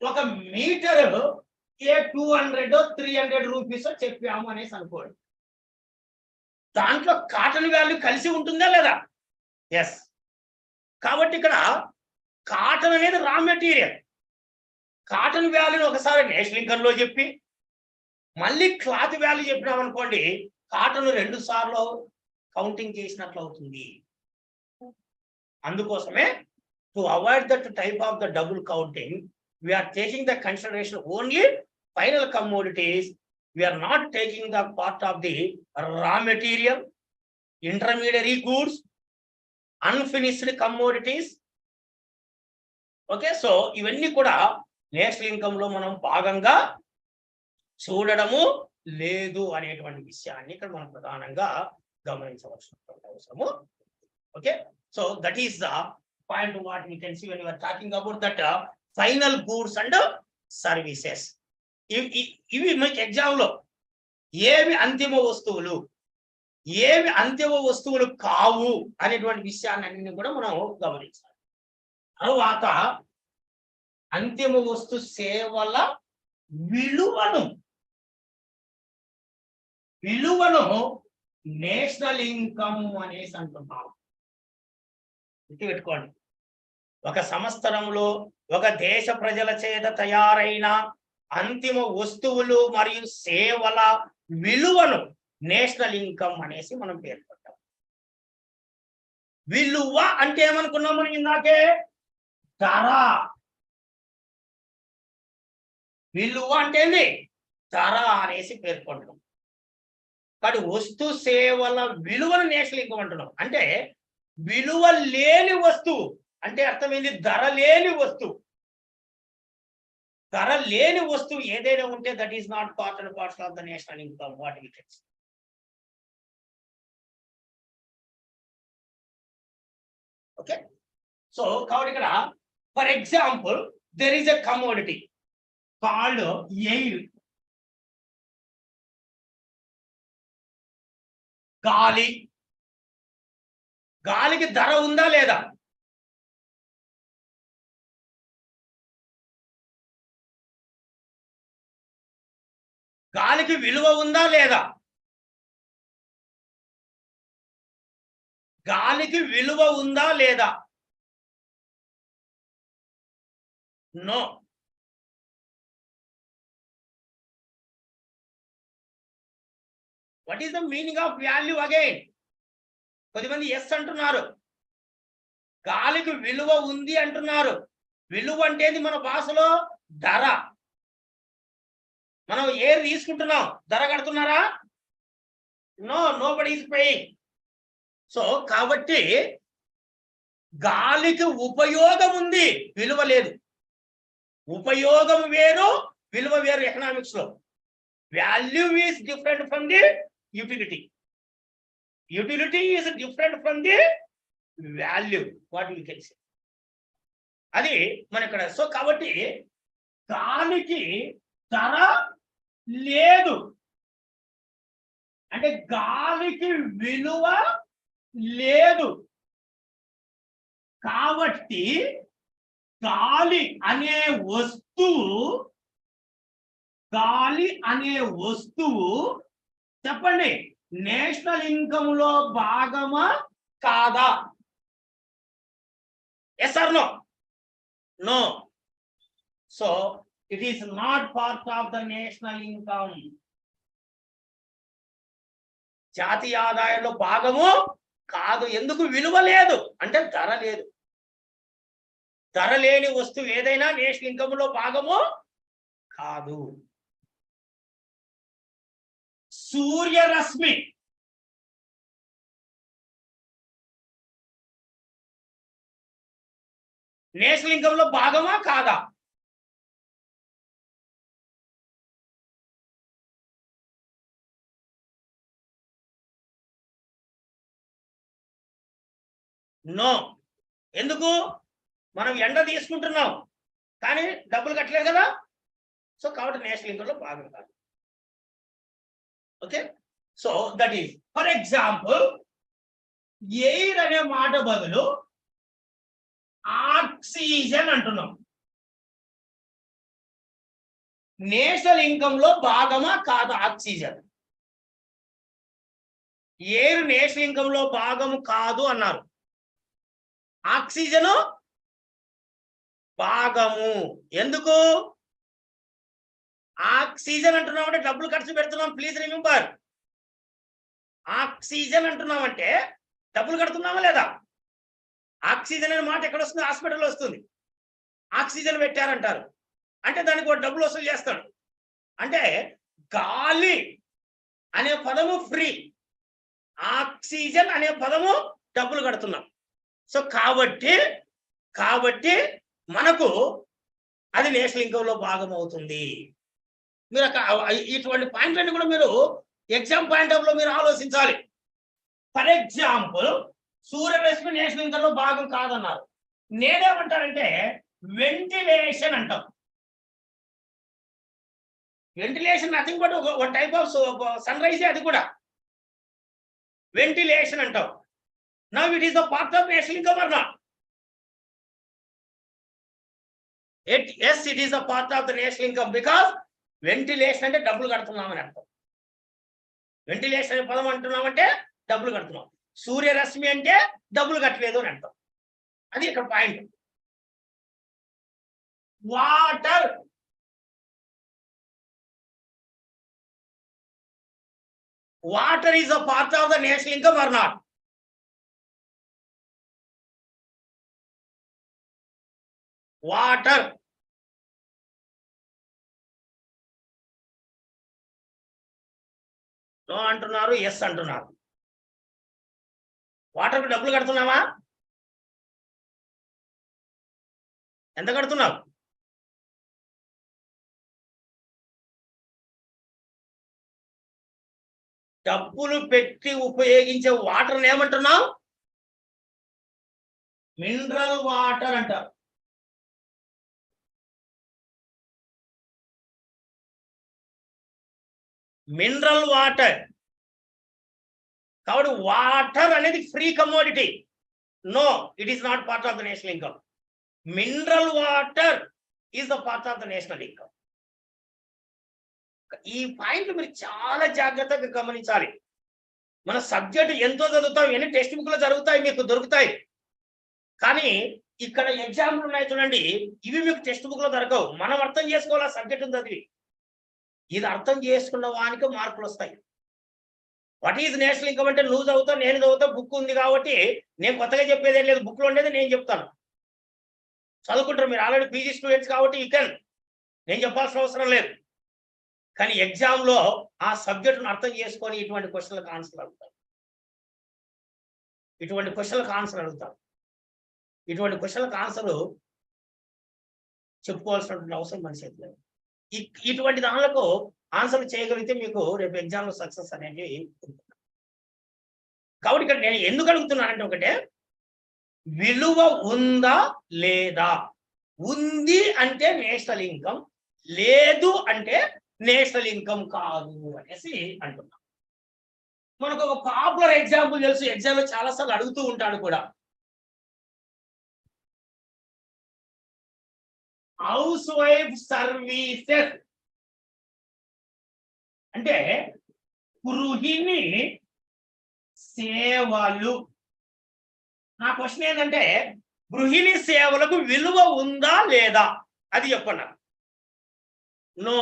ఒక మీటర్ 200 300 రూపీస్ చెప్పాము అనేసి అనుకోండి. దాంట్లో కాటన్ వాల్యూ కలిసి ఉంటుందా లేదా? ఎస్. కాబట్టి ఇక్కడ కాటన్ అనేది రా మెటీరియల్. కాటన్ వాల్యూని ఒకసారి నేషనల్ ఇన్కమ్ లో చెప్పి మళ్ళీ క్లాత్ వాల్యూ చెప్పినాం అనుకోండి, కాటన్ 2 సార్లు కౌంటింగ్ చేసినట్లు అవుతుంది. అందుకోసమే to avoid that type of the double counting, we are taking the consideration only final commodities. We are not taking the part of the raw material, intermediary goods, unfinished commodities. Okay, so ఇవన్నీ కూడా national income లో మనం భాగంగా చూడడము లేదు అనేటువంటి విషయాన్ని ఇక్కడ మనం ప్రధానంగా గమనించవలసినటువంటి అవసరము. Okay, so that is the point what we can see when we are talking about that final goods and services. ఇవి మీకు ఎగ్జామ్ లో ఏవి అంతిమ వస్తువులు, ఏవి అంతిమ వస్తువులు కావు అనేటువంటి విషయాన్ని అన్ని కూడా మనం గమనించాలి. తరువాత అంతిమ వస్తు సేవల విలువను నేషనల్ ఇన్కమ్ అనేసి అంటున్నాం. గుర్తుపెట్టుకోండి, ఒక సంవత్సరంలో ఒక దేశ ప్రజల చేత తయారైన అంతిమ వస్తువులు మరియు సేవల విలువను నేషనల్ ఇన్కమ్ అనేసి మనం పేర్కొంటాం. విలువ అంటే ఏమనుకున్నాం మనం ఇందాకే? ధర. విలువ అంటే ఏంది? ధర అనేసి పేర్కొంటున్నాం. కానీ వస్తు సేవల విలువను నేషనల్ ఇన్కమ్ అంటున్నాం. అంటే విలువ లేని వస్తువు అంటే అర్థమైంది, ధర లేని వస్తువు. ధర లేని వస్తువు ఏదైనా ఉంటే that is not part and parcel of the national income. What we can say. Okay. So కాబట్టి ఇక్కడ for example there is a commodity called air. గాలి. గాలికి ధర ఉందా లేదా? గాలికి విలువ ఉందా లేదా? గాలికి విలువ ఉందా లేదా? No. What is the meaning of value again? కొద్దిమంది ఎస్ అంటున్నారు, గాలికి విలువ ఉంది అంటున్నారు. విలువ అంటే మన భాషలో ధర. మనం ఏది తీసుకుంటున్నాం, ధర కడుతున్నారా? No, nobody is paying. So కాబట్టి గాలికి ఉపయోగం ఉంది, విలువ లేదు. ఉపయోగం వేరు, విలువ వేరు ఎకనామిక్స్ లో. Value is different from the utility. Utility is different from the value. What you can say. అది మన ఇక్కడ. సో కాబట్టి గాలికి ధర లేదు అంటే గాలికి విలువ లేదు. కాబట్టి గాలి అనే వస్తువు చెప్పండి, నేషనల్ ఇన్కమ్ లో భాగమా కాదా? Yes or no? No. So it is not part of the national income. జాతీయ ఆదాయంలో భాగము కాదు. ఎందుకు? విలువ లేదు అంటే ధర లేదు. ధర లేని వస్తువు ఏదైనా నేషనల్ ఇన్కమ్ లో భాగము కాదు. సూర్యరశ్మి నేషనల్ ఇన్కమ్ లో భాగమా కాదా? నో. ఎందుకు? మనం ఎండ తీసుకుంటున్నాం కానీ డబ్బులు కట్టలేదు కదా. సో కాబట్టి నేషనల్ ఇన్కమ్ లో భాగం కాదు. Okay. So that is for example air అనే మాట బదులు ఆక్సిజన్ అంటున్నాం. నేషనల్ ఇన్కమ్ లో భాగమా కాదు ఆక్సిజన్? ఎయిర్ నేషనల్ ఇన్కమ్ లో భాగము కాదు అన్నారు. ఆక్సిజన్ భాగము. ఎందుకు? ఆక్సిజన్ అంటున్నామంటే డబ్బులు ఖర్చు పెడుతున్నాం. ప్లీజ్ రిమెంబర్, ఆక్సిజన్ అంటున్నామంటే డబ్బులు కడుతున్నామా లేదా? ఆక్సిజన్ అనే మాట ఎక్కడ వస్తుంది? హాస్పిటల్లో వస్తుంది. ఆక్సిజన్ పెట్టారంటారు అంటే దానికి ఒక డబ్బులు వసూలు చేస్తాడు. అంటే గాలి అనే పదము ఫ్రీ, ఆక్సిజన్ అనే పదము డబ్బులు కడుతున్నాం. సో కాబట్టి మనకు అది నేషనల్ ఇన్కమ్ లో భాగం అవుతుంది. మీరు ఇటువంటి పాయింట్లన్నీ కూడా మీరు ఎగ్జామ్ పాయింట్ ఆఫ్ లో మీరు ఆలోచించాలి. ఫర్ ఎగ్జాంపుల్ సూర్యరశ్మి నేషనల్ ఇన్కమ్ లో భాగం కాదన్నారు. నేనేమంటానంటే వెంటిలేషన్ అంటాం. వెంటిలేషన్ నథింగ్ బట్ ఒక టైప్ ఆఫ్ సన్ రైజ్. అది కూడా వెంటిలేషన్ అంటాం. Now it is the part of national income or not? yes, it is a part of the national income because ventilation అంటే డబ్బులు కడుతున్నామని అర్థం. వెంటిలేషన్ అనే పదం అంటున్నామంటే డబ్బులు కడుతున్నాం. సూర్యరశ్మి అంటే డబ్బులు కట్టలేదు అని అర్థం. అది ఇక్కడ point. Water is a part of the national income or not? Water. No అంటున్నారు, ఎస్ అంటున్నారు. వాటర్కు డబ్బులు కడుతున్నావా? ఎంత కడుతున్నావు? డబ్బులు పెట్టి ఉపయోగించే వాటర్ ఏమంటున్నావు? మినరల్ వాటర్ అంటారు. Mineral water. కాబట్టి వాటర్ అనేది free commodity. No, it is not part of the national income. Mineral water is the part of the national income. ఈ పాయింట్లు మీరు చాలా జాగ్రత్తగా గమనించాలి. మన సబ్జెక్ట్ ఎంతో చదువుతాం, ఎన్ని టెక్స్ట్ బుక్ లో జరుగుతాయి, మీకు దొరుకుతాయి. కానీ ఇక్కడ ఎగ్జామ్లు ఉన్నాయి చూడండి, ఇవి మీకు టెక్స్ట్ బుక్ లో దొరకవు. మనం అర్థం చేసుకోవాలి ఆ సబ్జెక్ట్ చదివి. ఇది అర్థం చేసుకున్న వానికి మార్కులు వస్తాయి. వాట్ ఈజ్ నేషనల్ ఇన్కమ్ అంటే నువ్వు చదువుతావు, నేను చదువుతా, బుక్ ఉంది కాబట్టి నేను కొత్తగా చెప్పేది ఏం లేదు. బుక్లో ఉండేది నేను చెప్తాను. చదువుకుంటారు మీరు, ఆల్రెడీ పీజీ స్టూడెంట్స్ కాబట్టి యూ కెన్, నేను చెప్పాల్సిన అవసరం లేదు. కానీ ఎగ్జామ్లో ఆ సబ్జెక్టును అర్థం చేసుకొని ఇటువంటి క్వశ్చన్లకు ఆన్సర్ అడుగుతారు. ఇటువంటి క్వశ్చన్లకు ఆన్సర్ అడుగుతారు. ఇటువంటి క్వశ్చన్లకు ఆన్సర్ చెప్పుకోవాల్సినటువంటి అవసరం మనిషి లేదు. ఇటువంటి దానిలకు ఆన్సర్ చేయగలిగితే మీకు రేపు ఎగ్జామ్లో సక్సెస్ అనేది ఉంటుంది. కాబట్టి ఇక్కడ నేను ఎందుకు అడుగుతున్నానంటే, ఒకటే విలువ ఉందా లేదా. ఉంది అంటే నేషనల్ ఇన్కమ్, లేదు అంటే నేషనల్ ఇన్కమ్ కాదు అనేసి అంటున్నాం. మనకు ఒక పాపులర్ ఎగ్జాంపుల్ తెలుసు, ఎగ్జామ్లో చాలాసార్లు అడుగుతూ ఉంటాడు కూడా. హౌస్ వైఫ్ సర్వీసెస్ అంటే గృహిణి సేవలు. నా క్వశ్చన్ ఏంటంటే, గృహిణి సేవలకు విలువ ఉందా లేదా అది చెప్పండి. నో.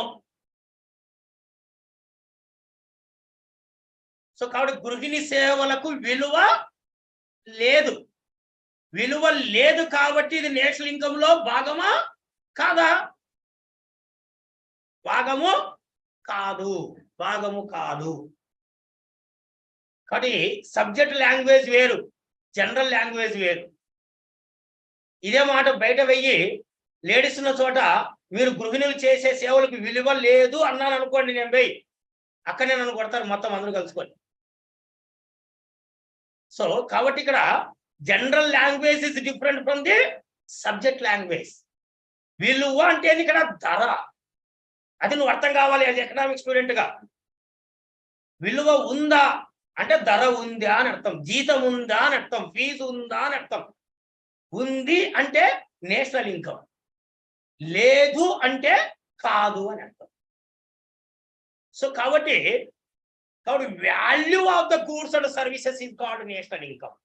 సో కాబట్టి గృహిణి సేవలకు విలువ లేదు. విలువ లేదు కాబట్టి ఇది నేషనల్ ఇన్కమ్ లో భాగమా కాదా? భాగము కాదు, భాగము కాదు. కాబట్టి సబ్జెక్ట్ లాంగ్వేజ్ వేరు, జనరల్ లాంగ్వేజ్ వేరు. ఇదే మాట బయట వెయ్యి లేడీస్ ఉన్న చోట మీరు గృహిణులు చేసే సేవలకు విలువ లేదు అన్నాను అనుకోండి, నేను వెయ్యి అక్కడనే నన్ను కొడతారు మొత్తం అందరూ కలుసుకొని. సో కాబట్టి ఇక్కడ general language is different from the subject language. విలువ అంటే ఇక్కడ ధర, అది నువ్వు అర్థం కావాలి అది ఎకనామిక్ స్టూడెంట్ గా. విలువ ఉందా అంటే ధర ఉందా అని అర్థం, జీతం ఉందా అని అర్థం, ఫీజు ఉందా అని అర్థం. ఉంది అంటే నేషనల్ ఇన్కమ్, లేదు అంటే కాదు అని అర్థం. సో కాబట్టి value of the goods and services is called national income.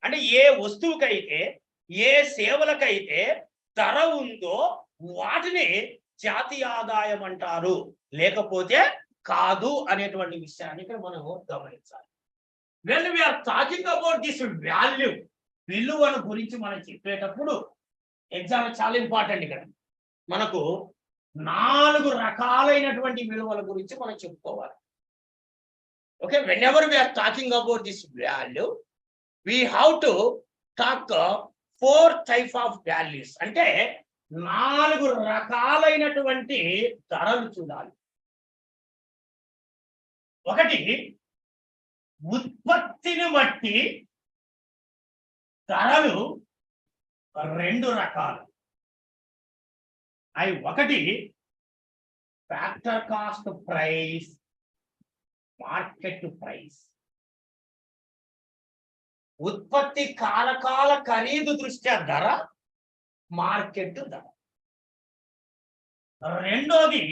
అంటే ఏ వస్తువుకైతే ఏ సేవలకైతే ధర ఉందో వాటిని జాతీయ ఆదాయం అంటారు, లేకపోతే కాదు అనేటువంటి విషయాన్ని ఇక్కడ మనం గమనించాలి. When we are talking about this value, విలువను గురించి మనం చెప్పేటప్పుడు ఎగ్జామ్ చాలా ఇంపార్టెంట్. ఇక్కడ మనకు 4 రకాలైనటువంటి విలువల గురించి మనం చెప్పుకోవాలి. Okay, whenever we are talking about this value we have to talk 4 type of values. అంటే 4 రకాలైనటువంటి ధరలు చూడాలి. ఒకటి, ఉత్పత్తిని బట్టి ధరలు 2 రకాలు. అవి ఒకటి factor cost price, market price. ఉత్పత్తి కారకాల ఖరీదు దృష్ట్యా ధర, మార్కెట్ ధర. రెండోది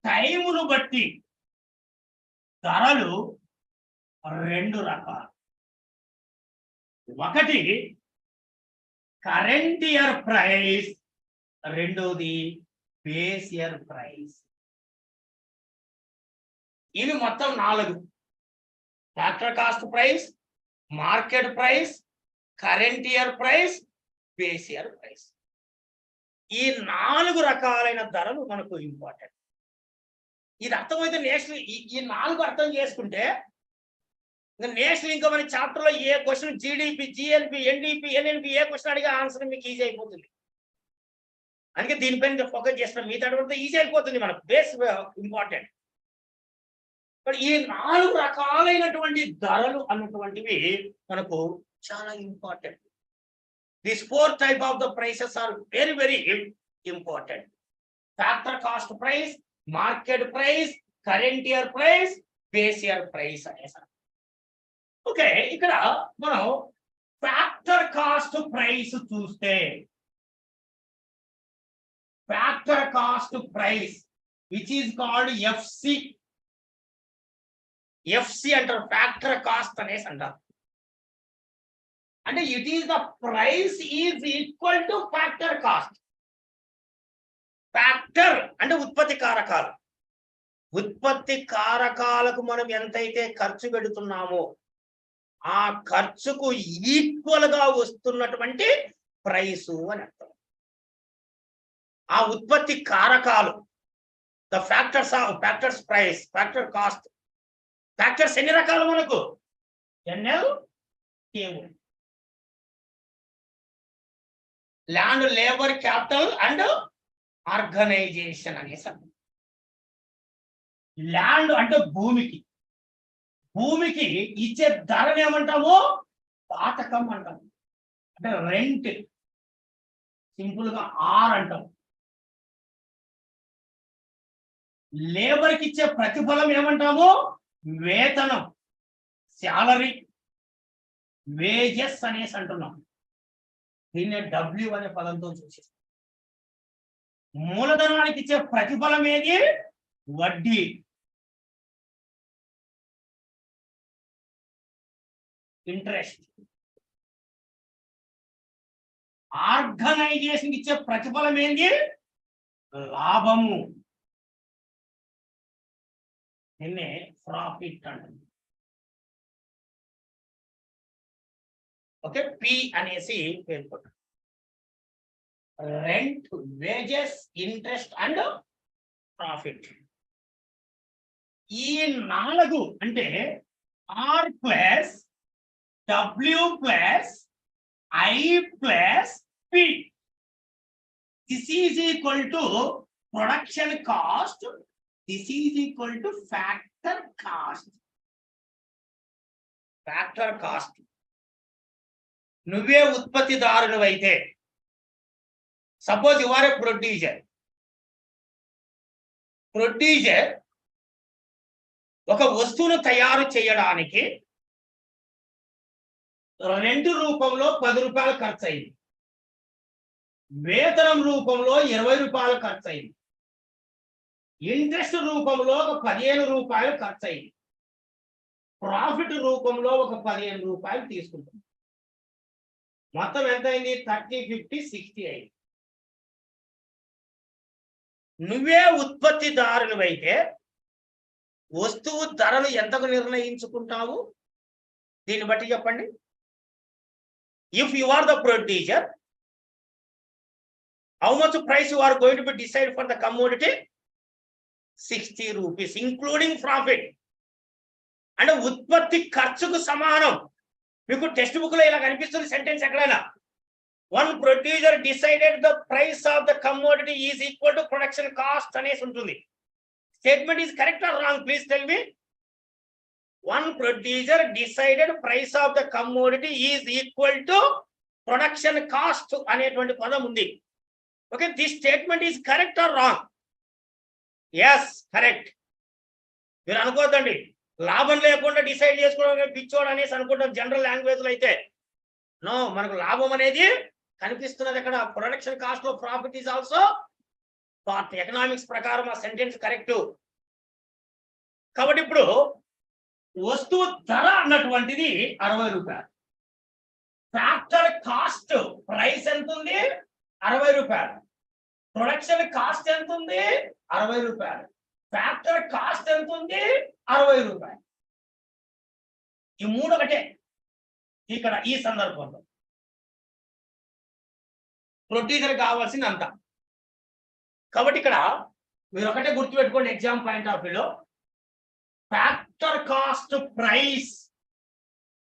టైమును బట్టి ధరలు 2 రకాలు. ఒకటి కరెంట్ ఇయర్ ప్రైస్, రెండోది బేస్ ఇయర్ ప్రైస్. ఇవి మొత్తం 4. Factor cost price, market price, current year price, base year price. ఈ 4 రకాలైన ధరలు మనకు ఇంపార్టెంట్. ఇది అర్థమైతే నేషనల్ ఈ 4 అర్థం చేసుకుంటే నేషనల్ ఇన్కమ్ అనే చాప్టర్ లో ఏ question GDP, GNP, NDP, NNP ఏ క్వశ్చన్ అడిగే ఆన్సర్ మీకు ఈజీ అయిపోతుంది. అందుకే దీనిపైన ఫోకస్ చేస్తున్నాం. మిగతా ఈజీ అయిపోతుంది, మనకు బేస్ ఇంపార్టెంట్. బట్ ఈ 4 రకాలైనటువంటి ధరలు అన్నటువంటివి మనకు చాలా important. These 4 type of the prices are very, very important. Factor cost price, market price, current year price, base year price అనేసి. ఓకే, ఇక్కడ మనం ఫ్యాక్టర్ కాస్ట్ ప్రైస్ చూస్తే, factor cost price which is called FC. FC అంటారు, factor cost అనేసి అంటారు. అంటే it is the price is equal to factor cost. Factor అంటే ఉత్పత్తి కారకాలు. ఉత్పత్తి కారకాలకు మనం ఎంతైతే ఖర్చు పెడుతున్నామో ఆ ఖర్చుకు ఈక్వల్ గా వస్తున్నటువంటి ప్రైసు అని అర్థం. ఆ ఉత్పత్తి కారకాలు, the factors of factors price, factor cost. Factors ఎన్ని రకాలు మనకు? NL, KL. Land, labour, capital and organisation అనేసి. ల్యాండ్ అంటే భూమికి, భూమికి ఇచ్చే ధరని ఏమంటాము? పాతకం అంటాము, అంటే రెంట్. సింపుల్ గా ఆర్ అంటాం. లేబర్కి ఇచ్చే ప్రతిఫలం ఏమంటాము? వేతనం, శాలరీ, వేజెస్ అనేసి అంటున్నాం. దీన్ని డబ్ల్యూ అనే పదంతో సూచిస్తాం. మూలధనానికి ఇచ్చే ప్రతిఫలం ఏది? వడ్డీ. ఇంట్రెస్ట్. ఆర్గనైజేషన్ ఇచ్చే ప్రతిఫలం ఏంటి? లాభము. దీన్నే ప్రాఫిట్ అంటుంది. ఓకే, పి అనేసి పేర్కొంటాం. Rent, wages, interest and profit. ఈ 4 అంటే R plus W plus I plus P. This is equal to production cost. This is equal to factor cost. Factor cost. నువ్వే ఉత్పత్తిదారుడు అయితే, suppose you are a producer. Producer ఒక వస్తువును తయారు చేయడానికి rent రూపంలో 10 రూపాయలు ఖర్చు అయింది, వేతనం రూపంలో 20 రూపాయలు ఖర్చు అయింది, ఇంట్రెస్ట్ రూపంలో ఒక 15 రూపాయలు ఖర్చు అయింది, ప్రాఫిట్ రూపంలో ఒక 15 రూపాయలు తీసుకుంటాం. మొత్తం ఎంత అయింది? 30, 50, 60 అయింది. నువ్వే ఉత్పత్తిదారులు అయితే వస్తువు ధరలు ఎంతకు నిర్ణయించుకుంటావు? దీన్ని బట్టి చెప్పండి. If you are the producer, how much price you are going to be decide for the commodity? 60 rupees including profit. అంటే ఉత్పత్తి ఖర్చుకు సమానం. మీకు టెక్స్ట్ బుక్ లో ఇలా కనిపిస్తుంది సెంటెన్స్ ఎక్కడైనా. One producer decided the price of the commodity is equal to production cost అనేసి ఉంటుంది. Statement is correct or wrong? Please tell me. One producer decided price of the commodity is equal to production cost అనేటువంటి పదం ఉంది. Okay, this statement is correct or wrong? Yes, correct. మీరు అనుకోవద్దండి లాభం లేకుండా decide చేసుకోవడం పిచ్చోడు అనేసి అనుకుంటాం జనరల్ లాంగ్వేజ్ లో అయితే. నో, మనకు లాభం అనేది కనిపిస్తున్నది అక్కడ. ప్రొడక్షన్ కాస్ట్ లో profit is also part. Economics ప్రకారం ఆ సెంటెన్స్ కరెక్ట్. కాబట్టి ఇప్పుడు వస్తువు ధర అన్నటువంటిది 60 రూపాయలు. ఫ్యాక్టర్ కాస్ట్ ప్రైస్ ఎంత ఉంది? 60 రూపాయలు. ప్రొడక్షన్ కాస్ట్ ఎంత ఉంది? 60 రూపాయలు. ఫ్యాక్టర్ కాస్ట్ ఎంత ఉంది? 60 రూపాయలు. ఈ 3 ఒకటే ఇక్కడ ఈ సందర్భంలో. ప్రొడ్యూసర్ కావాల్సింది అంత. కాబట్టి ఇక్కడ మీరు ఒకటే గుర్తుపెట్టుకోండి ఎగ్జామ్ పాయింట్ ఆఫ్ వ్యూలో, factor cost price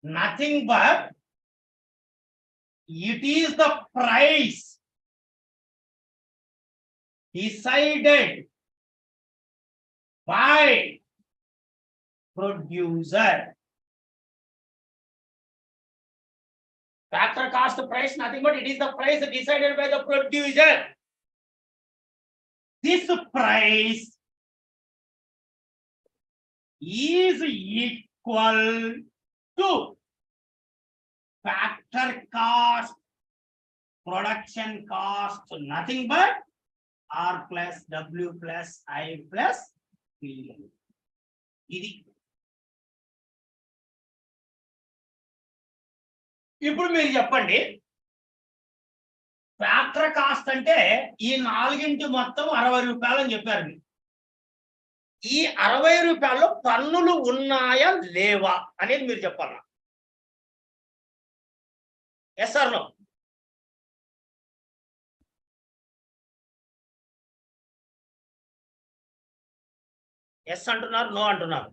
nothing but it is the price decided by producer. Factor cost price nothing but it is the price decided by the producer. This price is equal to factor cost, production cost, nothing but R plus W plus I plus P. ఇది ఇప్పుడు మీరు చెప్పండి, factor cost అంటే ఈ నాలుగింటి మొత్తం 60 రూపాయలు అని చెప్పారు మీరు. ఈ 60 రూపాయల్లో పన్నులు ఉన్నాయా లేవా అనేది మీరు చెప్పాలా? Yes or no? ఎస్ అంటున్నారు, నో అంటున్నారు.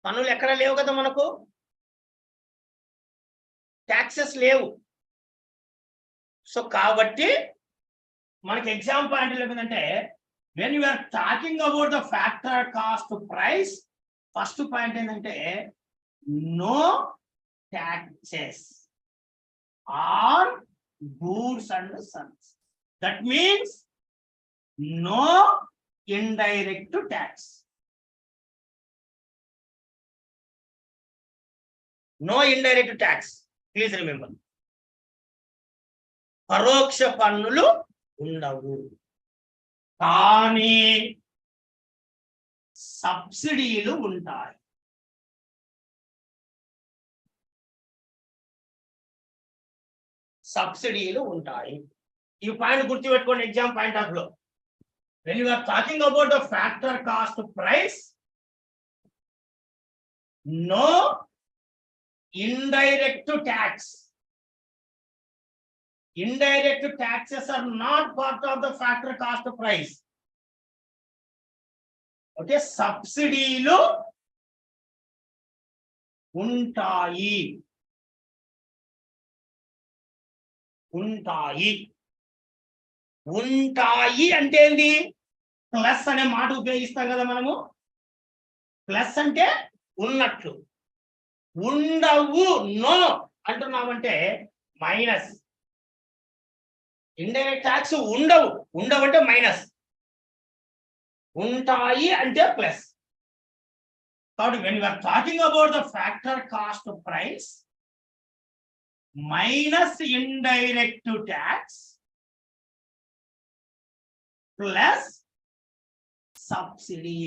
పన్నులు ఎక్కడ లేవు కదా మనకు, ట్యాక్సెస్ లేవు. సో కాబట్టి మనకి ఎగ్జామ్ పాయింట్ ఏమిటంటే, when you are talking about the factor cost price, first point ఏంటంటే no taxes on goods and services. That means no indirect tax. No indirect tax. Please remember. పరోక్ష పన్నులు ఉండవు, కానీ సబ్సిడీలు ఉంటాయి. సబ్సిడీలు ఉంటాయి. ఈ పాయింట్ గుర్తుపెట్టుకోండి ఎగ్జామ్ పాయింట్ ఆఫ్ లో. When you are talking about the factor cost price, no indirect tax. Indirect taxes are not part of the factor cost price. Okay, సబ్సిడీలు ఉంటాయి. ఉంటాయి ఉంటాయి అంటే ఏంటి? ప్లస్ అనే మాట ఉపయోగిస్తాం కదా మనము. ప్లస్ అంటే ఉన్నట్లు, ఉండవు నో అంటున్నామంటే మైనస్. ఇండైరెక్ట్ ట్యాక్స్ ఉండవు, ఉండవు అంటే మైనస్, ఉంటాయి అంటే ప్లస్. కాబట్టి when you are talking about the factor cost price minus indirect tax plus subsidy.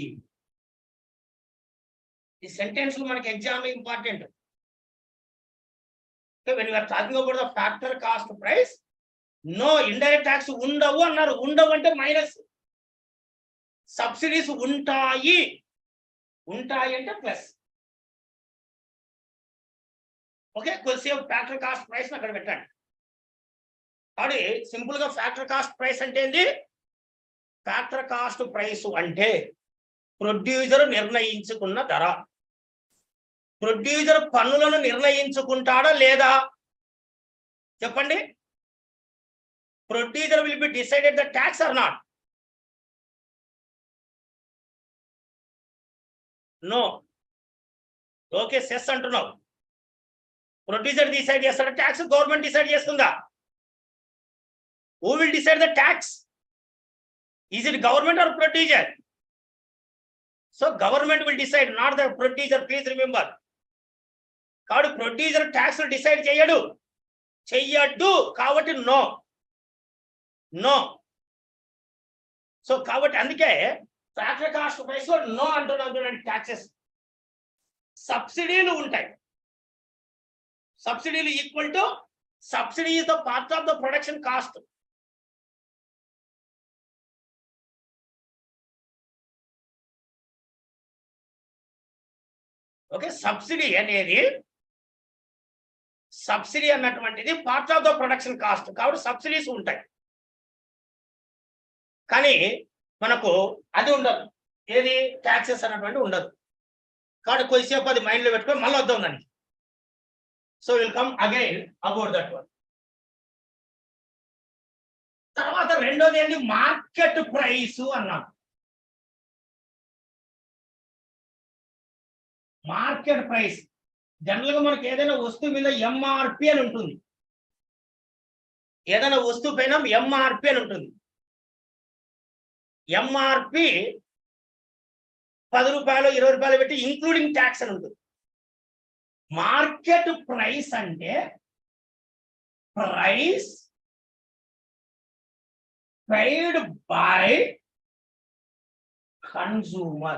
ఈ సెంటెన్స్ మనకి exam important. when you are talking about the factor cost price, no indirect tax ఉండవు అన్నారు. ఉండవు అంటే minus, subsidies ఉంటాయి, ఉంటాయి అంటే plus. Okay, కొద్దిసేపు ఫ్యాక్టర్ కాస్ట్ ప్రైస్ అక్కడ పెట్టండి. కాబట్టి సింపుల్ గా ఫ్యాక్టర్ కాస్ట్ ప్రైస్ అంటే ఏంటి? ఫ్యాక్టర్ కాస్ట్ ప్రైస్ అంటే ప్రొడ్యూసర్ నిర్ణయించుకున్న ధర. ప్రొడ్యూసర్ పన్నులను నిర్ణయించుకుంటాడా లేదా చెప్పండి? Producer will be decided the tax or not? No. Okay, cess అంటున్నావు. ప్రొడ్యూసర్ డిసైడ్ చేస్తాడా ట్యాక్స్? గవర్నమెంట్ డిసైడ్ చేస్తుందా? Who will decide the tax? Is it government or producer? So government will decide, not the producer. Please remember. కాబట్టి producer tax decide చెయ్యడు, చెయ్యడు. కాబట్టి no, no. So కాబట్టి అందుకే factor cost price లో no అంటున్నాం చూడండి. ట్యాక్సెస్, సబ్సిడీలు ఉంటాయి. సబ్సిడీలు equal to, subsidy is the part of the production cost. Okay, subsidy అనేది, సబ్సిడీ అన్నటువంటిది part of the production cost. కాబట్టి సబ్సిడీస్ ఉంటాయి. కానీ మనకు అది ఉండదు, ఏది ట్యాక్సెస్ అన్నటువంటి ఉండదు. కాబట్టి కొద్దిసేపు అది మైండ్ లో పెట్టుకొని మళ్ళీ వద్దాం దానికి. So will come again about that one. తర్వాత రెండోది ఏంటి, మార్కెట్ ప్రైస్ అన్నాం. మార్కెట్ ప్రైస్ జనరల్ గా మనకి ఏదైనా వస్తువు మీద ఎంఆర్పి అని ఉంటుంది. ఏదైనా వస్తువు పైన ఎంఆర్పి అని ఉంటుంది. ఎంఆర్పి 10 రూపాయలు 20 రూపాయలు పెట్టి ఇంక్లూడింగ్ ట్యాక్స్ అని ఉంటుంది. మార్కెట్ ప్రైస్ అంటే price paid by consumer.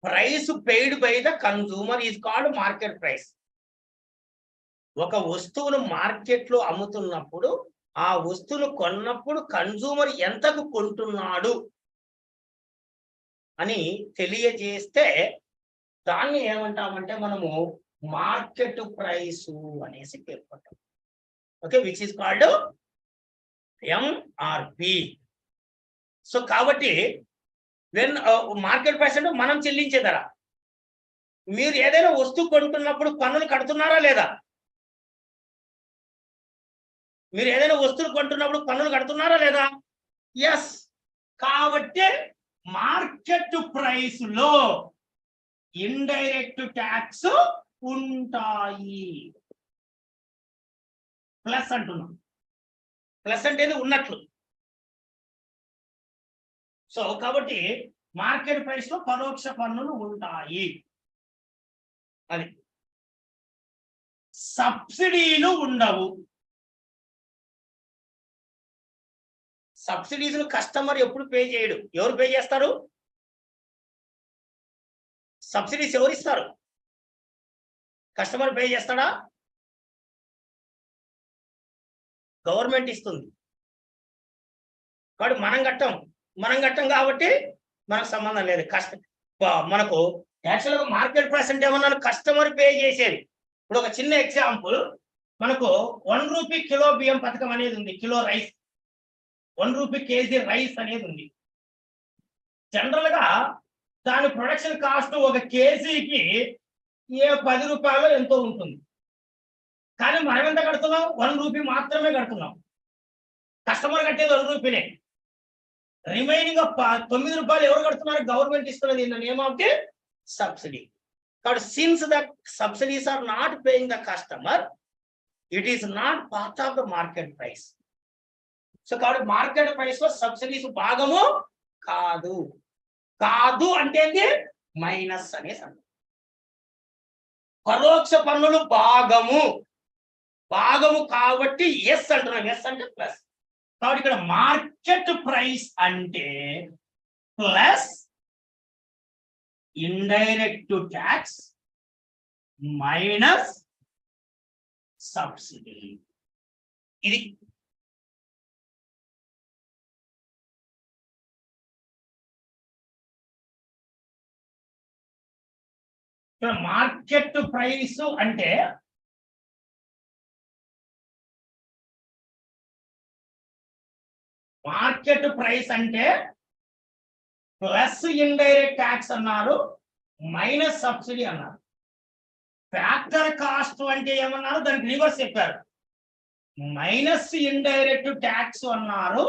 Price paid by the consumer is called market price. ఒక వస్తువును మార్కెట్ లో అమ్ముతున్నప్పుడు ఆ వస్తువును కొన్నప్పుడు కన్సూమర్ ఎంతకు కొంటున్నాడు అని తెలియజేస్తే దాన్ని ఏమంటామంటే మనము మార్కెట్ ప్రైస్ అనేసి పేర్కొంటాం. Okay, which is called MRP. So కాబట్టి వెన్ మార్కెట్ ప్రైస్ అంటే మనం చెల్లించే ధర. మీరు ఏదైనా వస్తువు కొంటున్నప్పుడు పన్నులు కడుతున్నారా లేదా? మీరు ఏదైనా వస్తువులు కొంటున్నప్పుడు పన్నులు కడుతున్నారా లేదా? ఎస్. కాబట్టి మార్కెట్ ప్రైస్ లో ఇండైరెక్ట్ ట్యాక్స్ ఉంటాయి. ప్లస్ అంటున్నాం. ప్లస్ అంటే ఉన్నట్లు. సో కాబట్టి మార్కెట్ ప్రైస్ లో పరోక్ష పన్నులు ఉంటాయి. అది సబ్సిడీలు ఉండవు. సబ్సిడీస్ కస్టమర్ ఎప్పుడు పే చేయడు. ఎవరు పే చేస్తారు? సబ్సిడీస్ ఎవరు ఇస్తారు? కస్టమర్ పే చేస్తాడా? గవర్నమెంట్ ఇస్తుంది. కాబట్టి మనం కట్టం కాబట్టి మనకు సంబంధం లేదు. మనకు యాక్చువల్గా మార్కెట్ ప్రైస్ అంటే ఏమన్నా కస్టమర్ పే చేసేది. ఇప్పుడు ఒక చిన్న ఎగ్జాంపుల్, మనకు 1 రూపీ కిలో బియ్యం పథకం అనేది ఉంది. Kilo rice 1 rupee KG rice అనేది ఉంది. జనరల్ గా దాని ప్రొడక్షన్ కాస్ట్ ఒక కేజీకి 10 రూపాయలు ఎంతో ఉంటుంది. కానీ మనం ఎంత కడుతున్నాం? 1 రూపీ మాత్రమే కడుతున్నాం. కస్టమర్ కట్టేది 1 రూపీనే. రిమైనింగ్ 9 రూపాయలు ఎవరు కడుతున్నారు? గవర్నమెంట్ ఇస్తున్నది in the name of the subsidy. కాబట్టి since the subsidies are not paying the customer, it is not part of the market price. So కాబట్టి మార్కెట్ ప్రైస్ లో సబ్సిడీస్ భాగము కాదు. కాదు అంటే మైనస్ అనేసి అంటారు. పరోక్ష పన్నులు భాగము కాబట్టి ఎస్ అంటున్నాం. ఎస్ అంటే ప్లస్. కాబట్టి ఇక్కడ మార్కెట్ ప్రైస్ అంటే plus indirect tax minus subsidy. ఇది మార్కెట్ ప్రైస్ అంటే ప్లస్ ఇండైరెక్ట్ ట్యాక్స్ అన్నారు, మైనస్ సబ్సిడీ అన్నారు. ఫ్యాక్టర్ కాస్ట్ అంటే ఏమన్నారు? దానికి రివర్స్ చెప్పారు. మైనస్ ఇండైరెక్ట్ ట్యాక్స్ అన్నారు,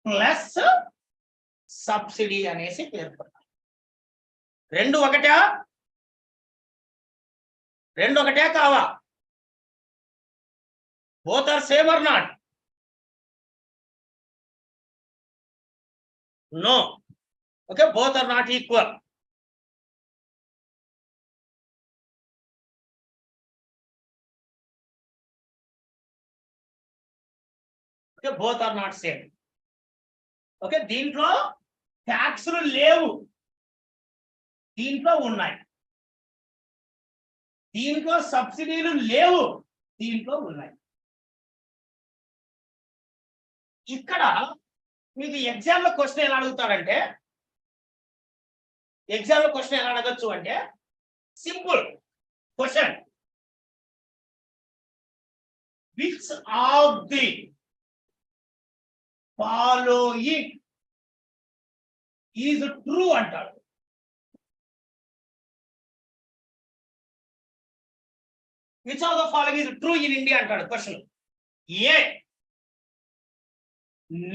ప్లస్ సబ్సిడీ అనేసి పేర్కొన్నారు. రెండు ఒకటే కావా? Both are same or not? No. Okay, both are not equal. Okay, both are not same. Okay, దీంట్లో ట్యాక్స్లు లేవు, దీంట్లో ఉన్నాయి. దీంట్లో సబ్సిడీలు లేవు, దీంట్లో ఉన్నాయి. ఇక్కడ మీకు ఎగ్జామ్ లో క్వశ్చన్ ఎలా అడుగుతాడంటే, అడగచ్చు అంటే simple question, which of the following is true అంటాడు. Which of the following is true in India అంటాడు. Question A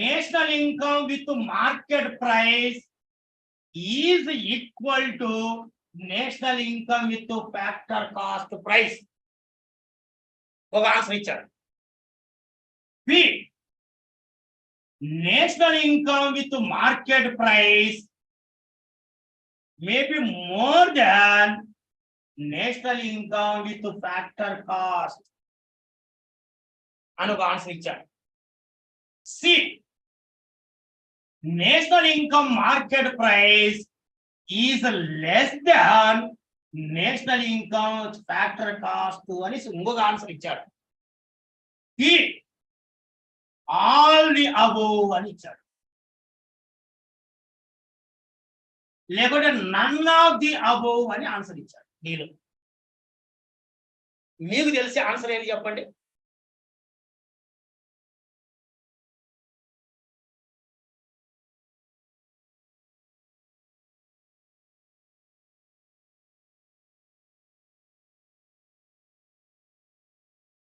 national income with market price is equal to national income with factor cost price. ఒక answer ఇచ్చాడు. B national income with market price may be more than national income with factor cost అని ఒక answer ఇచ్చాడు. C national income market price is less than national income factor cost అని ఇంకొక answer ఇచ్చాడు. D all the above అని ఇచ్చాడు. లేకుంటే none of the above అని ఆన్సర్ ఇచ్చాడు. డీలో మీకు తెలిసే ఆన్సర్ ఏంటి చెప్పండి.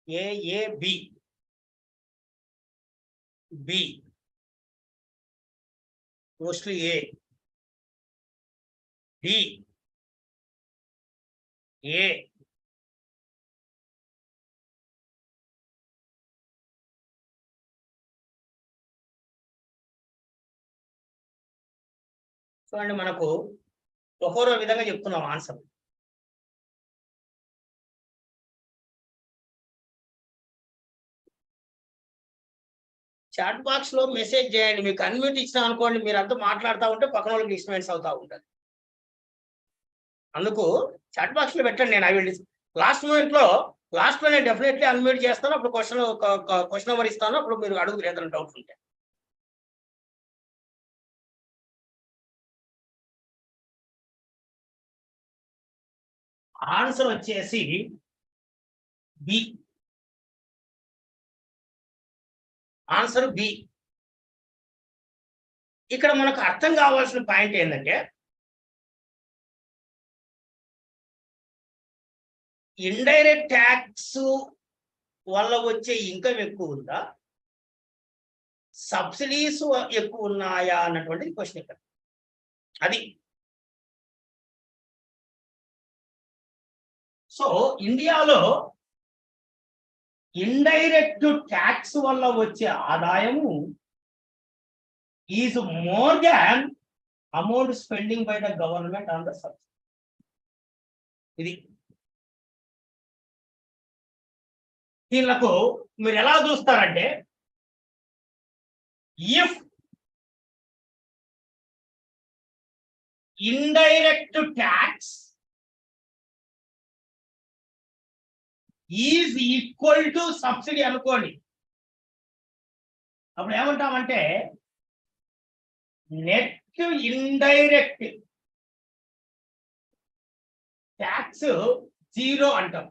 A B B mostly A D A చూడండి, మనకు ఒక్కొక్క విధంగా చెప్తున్నాం ఆన్సర్. చాట్ బాక్స్ లో మెసేజ్ చేయండి. మీకు అన్మ్యూట్ ఇచ్చినా అనుకోండి, మీరు అంతా మాట్లాడుతూ ఉంటే పక్కన వాళ్ళకి డిస్టర్బెన్స్ అవుతా ఉంటుంది. అందుకు చాట్ బాక్స్ లో పెట్టండి. నేను అవి లాస్ట్ లో నేను డెఫినెట్లీ అన్మ్యూట్ చేస్తాను. అప్పుడు క్వశ్చన్ నెంబర్ ఇస్తాను. అప్పుడు మీరు అడుగుతారు ఏదైనా డౌట్స్ ఉంటే. ఆన్సర్ వచ్చేసి బి. Answer B. ఇక్కడ మనకు అర్థం కావాల్సిన పాయింట్ ఏంటంటే, ఇండైరెక్ట్ ట్యాక్స్ వల్ల వచ్చే ఇన్కమ్ ఎక్కువ ఉందా, సబ్సిడీస్ ఎక్కువ ఉన్నాయా అన్నటువంటిది క్వశ్చన్ ఇక్కడ. అది సో ఇండియాలో ఇండైరెక్ట్ ట్యాక్స్ వల్ల వచ్చే ఆదాయము is more than amount spending by the government on the subsidy. ఇది దీనికి మీరు ఎలా చూస్తారంటే, if indirect tax is equal to subsidy అనుకోండి, అప్పుడు ఏమంటామంటే నెట్ ఇండైరెక్ట్ ట్యాక్స్ జీరో అంటాం.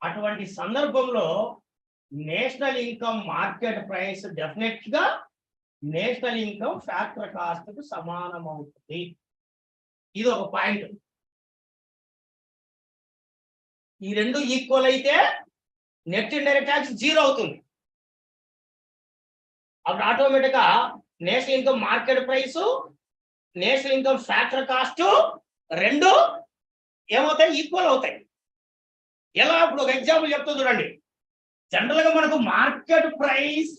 అటువంటి సందర్భంలో national income market price definite గా నేషనల్ ఇన్కమ్ ఫ్యాక్టర్ కాస్ట్ కు సమానం అవుతుంది. ఇది ఒక పాయింట్. ఈ రెండు ఈక్వల్ అయితే నెట్ ఇండైరెక్ట్ ట్యాక్స్ జీరో అవుతుంది. అప్పుడు ఆటోమేటిక్ గా national income market price, national income factor cost రెండు ఏమవుతాయి? ఈక్వల్ అవుతాయి. ఎలా? ఇప్పుడు ఒక ఎగ్జాంపుల్ చెప్తా చూడండి. జనరల్ గా మనకు market price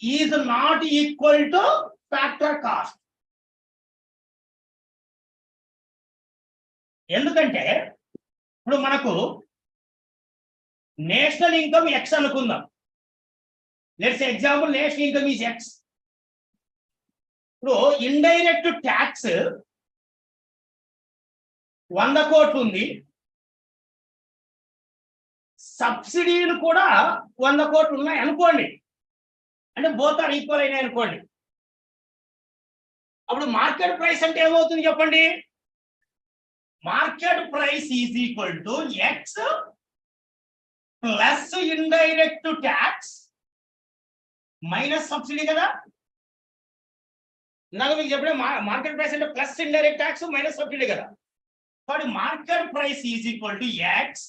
is not equal to factor cost. ఎందుకంటే ఇప్పుడు మనకు నేషనల్ ఇన్కమ్ ఎక్స్ అనుకుందాం. Let's example national income is X. ఇప్పుడు ఇండైరెక్ట్ ట్యాక్స్ 100 కోట్లు ఉంది, సబ్సిడీలు కూడా 100 కోట్లు ఉన్నాయి అనుకోండి. అంటే బోత్ ఆర్ ఈక్వల్ అయినాయి అనుకోండి. అప్పుడు మార్కెట్ ప్రైస్ అంటే ఏమవుతుంది చెప్పండి? Market price is equal to X plus indirect tax minus subsidy కదా. నాకు మీకు చెప్పిన మార్కెట్ ప్రైస్ అంటే plus indirect tax minus subsidy కదా. కాబట్టి market price is equal to X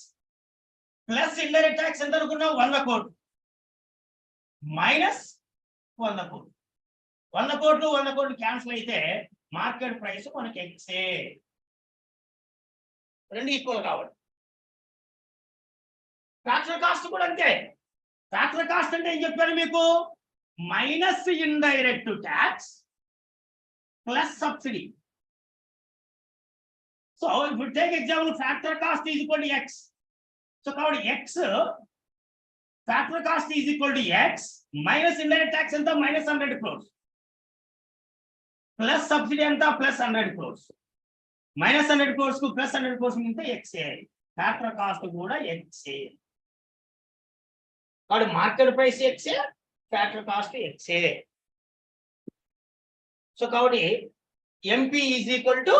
plus indirect tax ఎంత అనుకున్నావు 100 కోట్లు మైనస్ 100 కోట్లు. 100 కోట్లు 100 కోట్లు క్యాన్సిల్ అయితే మార్కెట్ ప్రైస్ మనకి ఎక్సే. రెండు ఈక్వల్ కాబట్టి. ఫ్యాక్టరీ కాస్ట్ కూడా అంతే. ఫ్యాక్టరీ కాస్ట్ అంటే ఏం చెప్పాను మీకు, minus indirect tax plus subsidy. So ఇప్పుడు take example factory cost is equal to X. So కాబట్టి X factory cost is equal to X minus indirect tax ఎంత మైనస్ 100 crores ప్లస్ సబ్సిడీ ఎంత plus 100 crores. Minus 100 crores కు plus 100 crores ఉంటే ఎక్సే. Factory cost కూడా ఎక్సే. కాబట్టి market price ఎక్సే, ఫ్యాక్టరీ కాస్ట్ ఎక్సే. సో కాబట్టి MP is equal to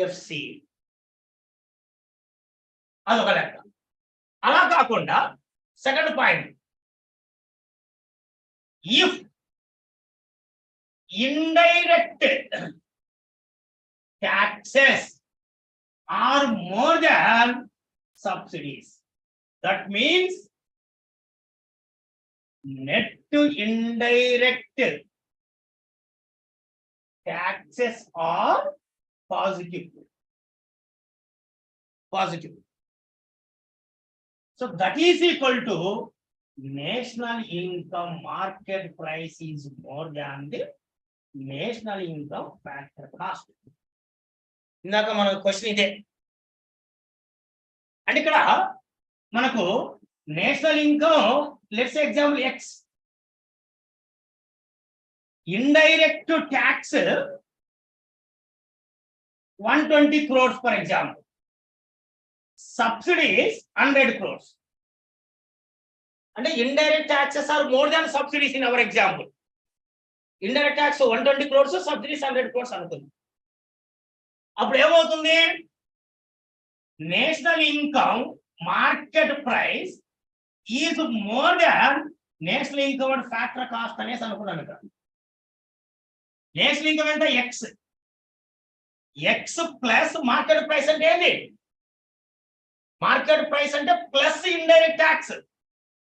FC. అదొక లెక్క. అలా కాకుండా second point, if indirect taxes are more than subsidies, that means net to indirect taxes are positive. So that is equal to national income market price is more than the national income factor cost. ఇందాక మన question ఇదే. అంటే ఇక్కడ మనకు national income let's example X, indirect tax 120 crores for example, subsidies 100 crores. అంటే indirect taxes are more than subsidies in our example. Indirect tax 120 crores, subsidies 100 crores అనుకుంది. అప్పుడు ఏమవుతుంది, national income market price is more than national income and factor cost అనేసి అనుకున్నాను. ఇక్కడ national income ఎంత X, X plus market price అంటే ఏంటి, market price అంటే plus indirect tax.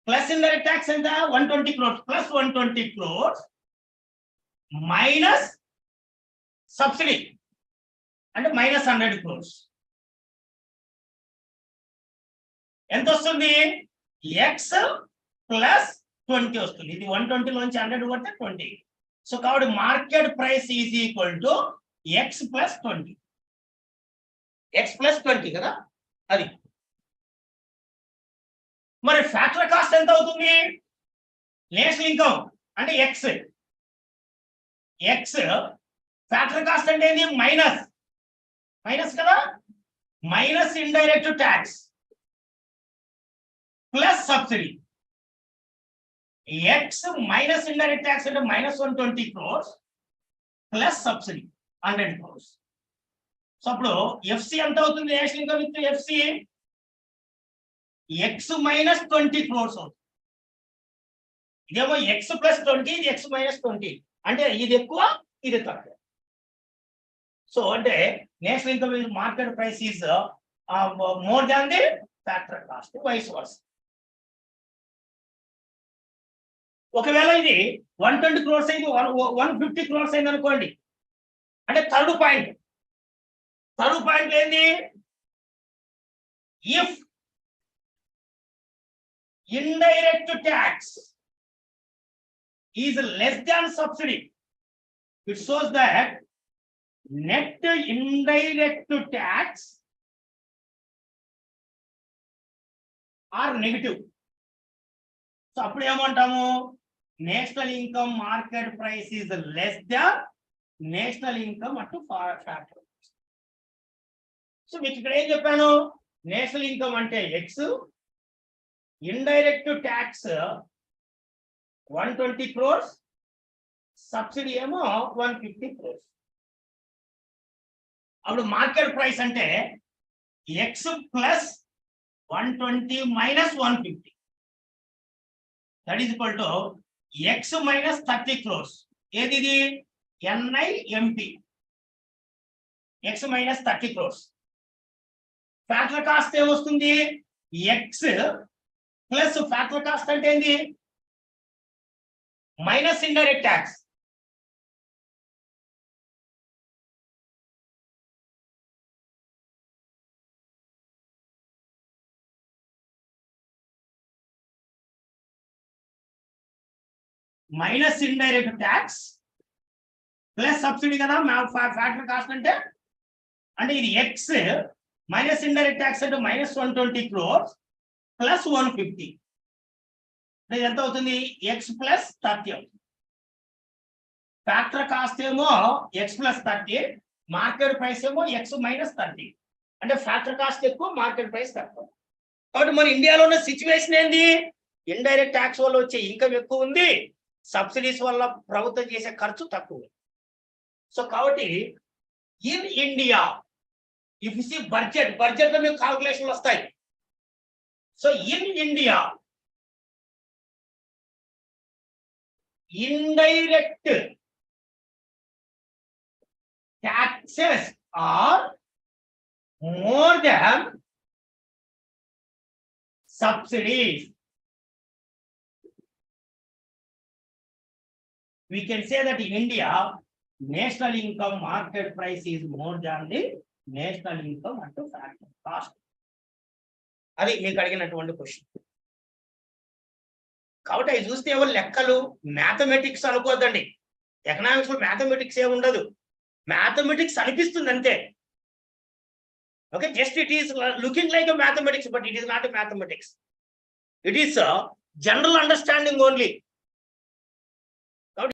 Plus indirect tax ఎంత 120 crores plus 120 crores minus subsidy అంటే minus 100 crores. ఎంత వస్తుంది, ఎక్స్ ప్లస్ 20 వస్తుంది. ఇది 120 లోంచి 100 కొడితే 20. సో కాబట్టి market price is equal to X plus 20. X plus 20 కదా అది. మరి ఫ్యాక్టరీ కాస్ట్ ఎంత అవుతుంది, నేషనల్ ఇన్కమ్ అంటే ఎక్స్, ఎక్స్ ఫ్యాక్టరీ కాస్ట్ అంటే ఏంటి మైనస్, మైనస్ కదా, minus indirect tax plus subsidy. X minus indirect tax అంటే minus 120 crores plus subsidy 100 crores. So అప్పుడు ఎఫ్సి ఎంత అవుతుంది, national income with FC X minus 20 crores అవుతుంది. ఇదేమో ఎక్స్ ప్లస్ 20, ఇది ఎక్స్ మైనస్ 20. అంటే ఇది ఎక్కువ ఇది తక్కువ. సో అంటే national income market price is more than the factor cost, vice versa. ఒకవేళ ఇది 120 crores అయింది 150 crores అయింది అనుకోండి, అంటే థర్డ్ పాయింట్ ఏంది, if indirect tax is less than subsidy, it shows that net indirect tax are negative. So అప్పుడు ఏమంటాము, national income market price is less than national income అటు ఫ్యాక్టర్. సో మీకు ఇక్కడ ఏం చెప్పాను, నేషనల్ ఇన్కమ్ అంటే X, indirect tax 120 crores, subsidy ఏమో 150 crores. అప్పుడు మార్కెట్ ప్రైస్ అంటే X plus 120 minus 150, that is equal to X minus 30 crores. ఏది ఇది? NIMT. X minus 30 crores. Factor cost ఏమొస్తుంది? X ప్లస్ ఫ్యాక్టర్ కాస్ట్ అంటే ఏంది? Minus indirect tax. Minus indirect tax plus subsidy కదా factor cost అంటే ఇది X minus indirect tax అంటే minus 120 crores plus 150. అంటే ఎంత అవుతుంది? ఎక్స్ ప్లస్ 30 అవుతుంది. ఫ్యాక్టర్ కాస్ట్ ఏమో ఎక్స్ ప్లస్ 30, మార్కెట్ ప్రైస్ ఏమో ఎక్స్ మైనస్ 30. అంటే ఫ్యాక్టర్ కాస్ట్ ఎక్కువ, మార్కెట్ ప్రైస్ తక్కువ. కాబట్టి మన ఇండియాలో ఉన్న సిచ్యువేషన్ ఏంది? ఇండైరెక్ట్ ట్యాక్స్ వల్ల వచ్చే ఇన్కమ్ ఎక్కువ ఉంది, సబ్సిడీస్ వల్ల ప్రభుత్వం చేసే ఖర్చు తక్కువ. సో కాబట్టి in India if you see budget లో మీకు కాల్కులేషన్లు వస్తాయి. So in India indirect taxes are more than subsidies. We can say that in India, national income market price is more than the national income at factor cost. అది మీకు అడిగినటువంటి question. కాబట్టి అవి చూస్తే ఎవరు లెక్కలు మ్యాథమెటిక్స్ అనుకోవద్దండి. ఎకనామిక్స్ లో mathematics ఏ ఉండదు, మ్యాథమెటిక్స్ అనిపిస్తుంది అంతే. Okay, just it is looking like mathematics, but it is not mathematics. It is general understanding only.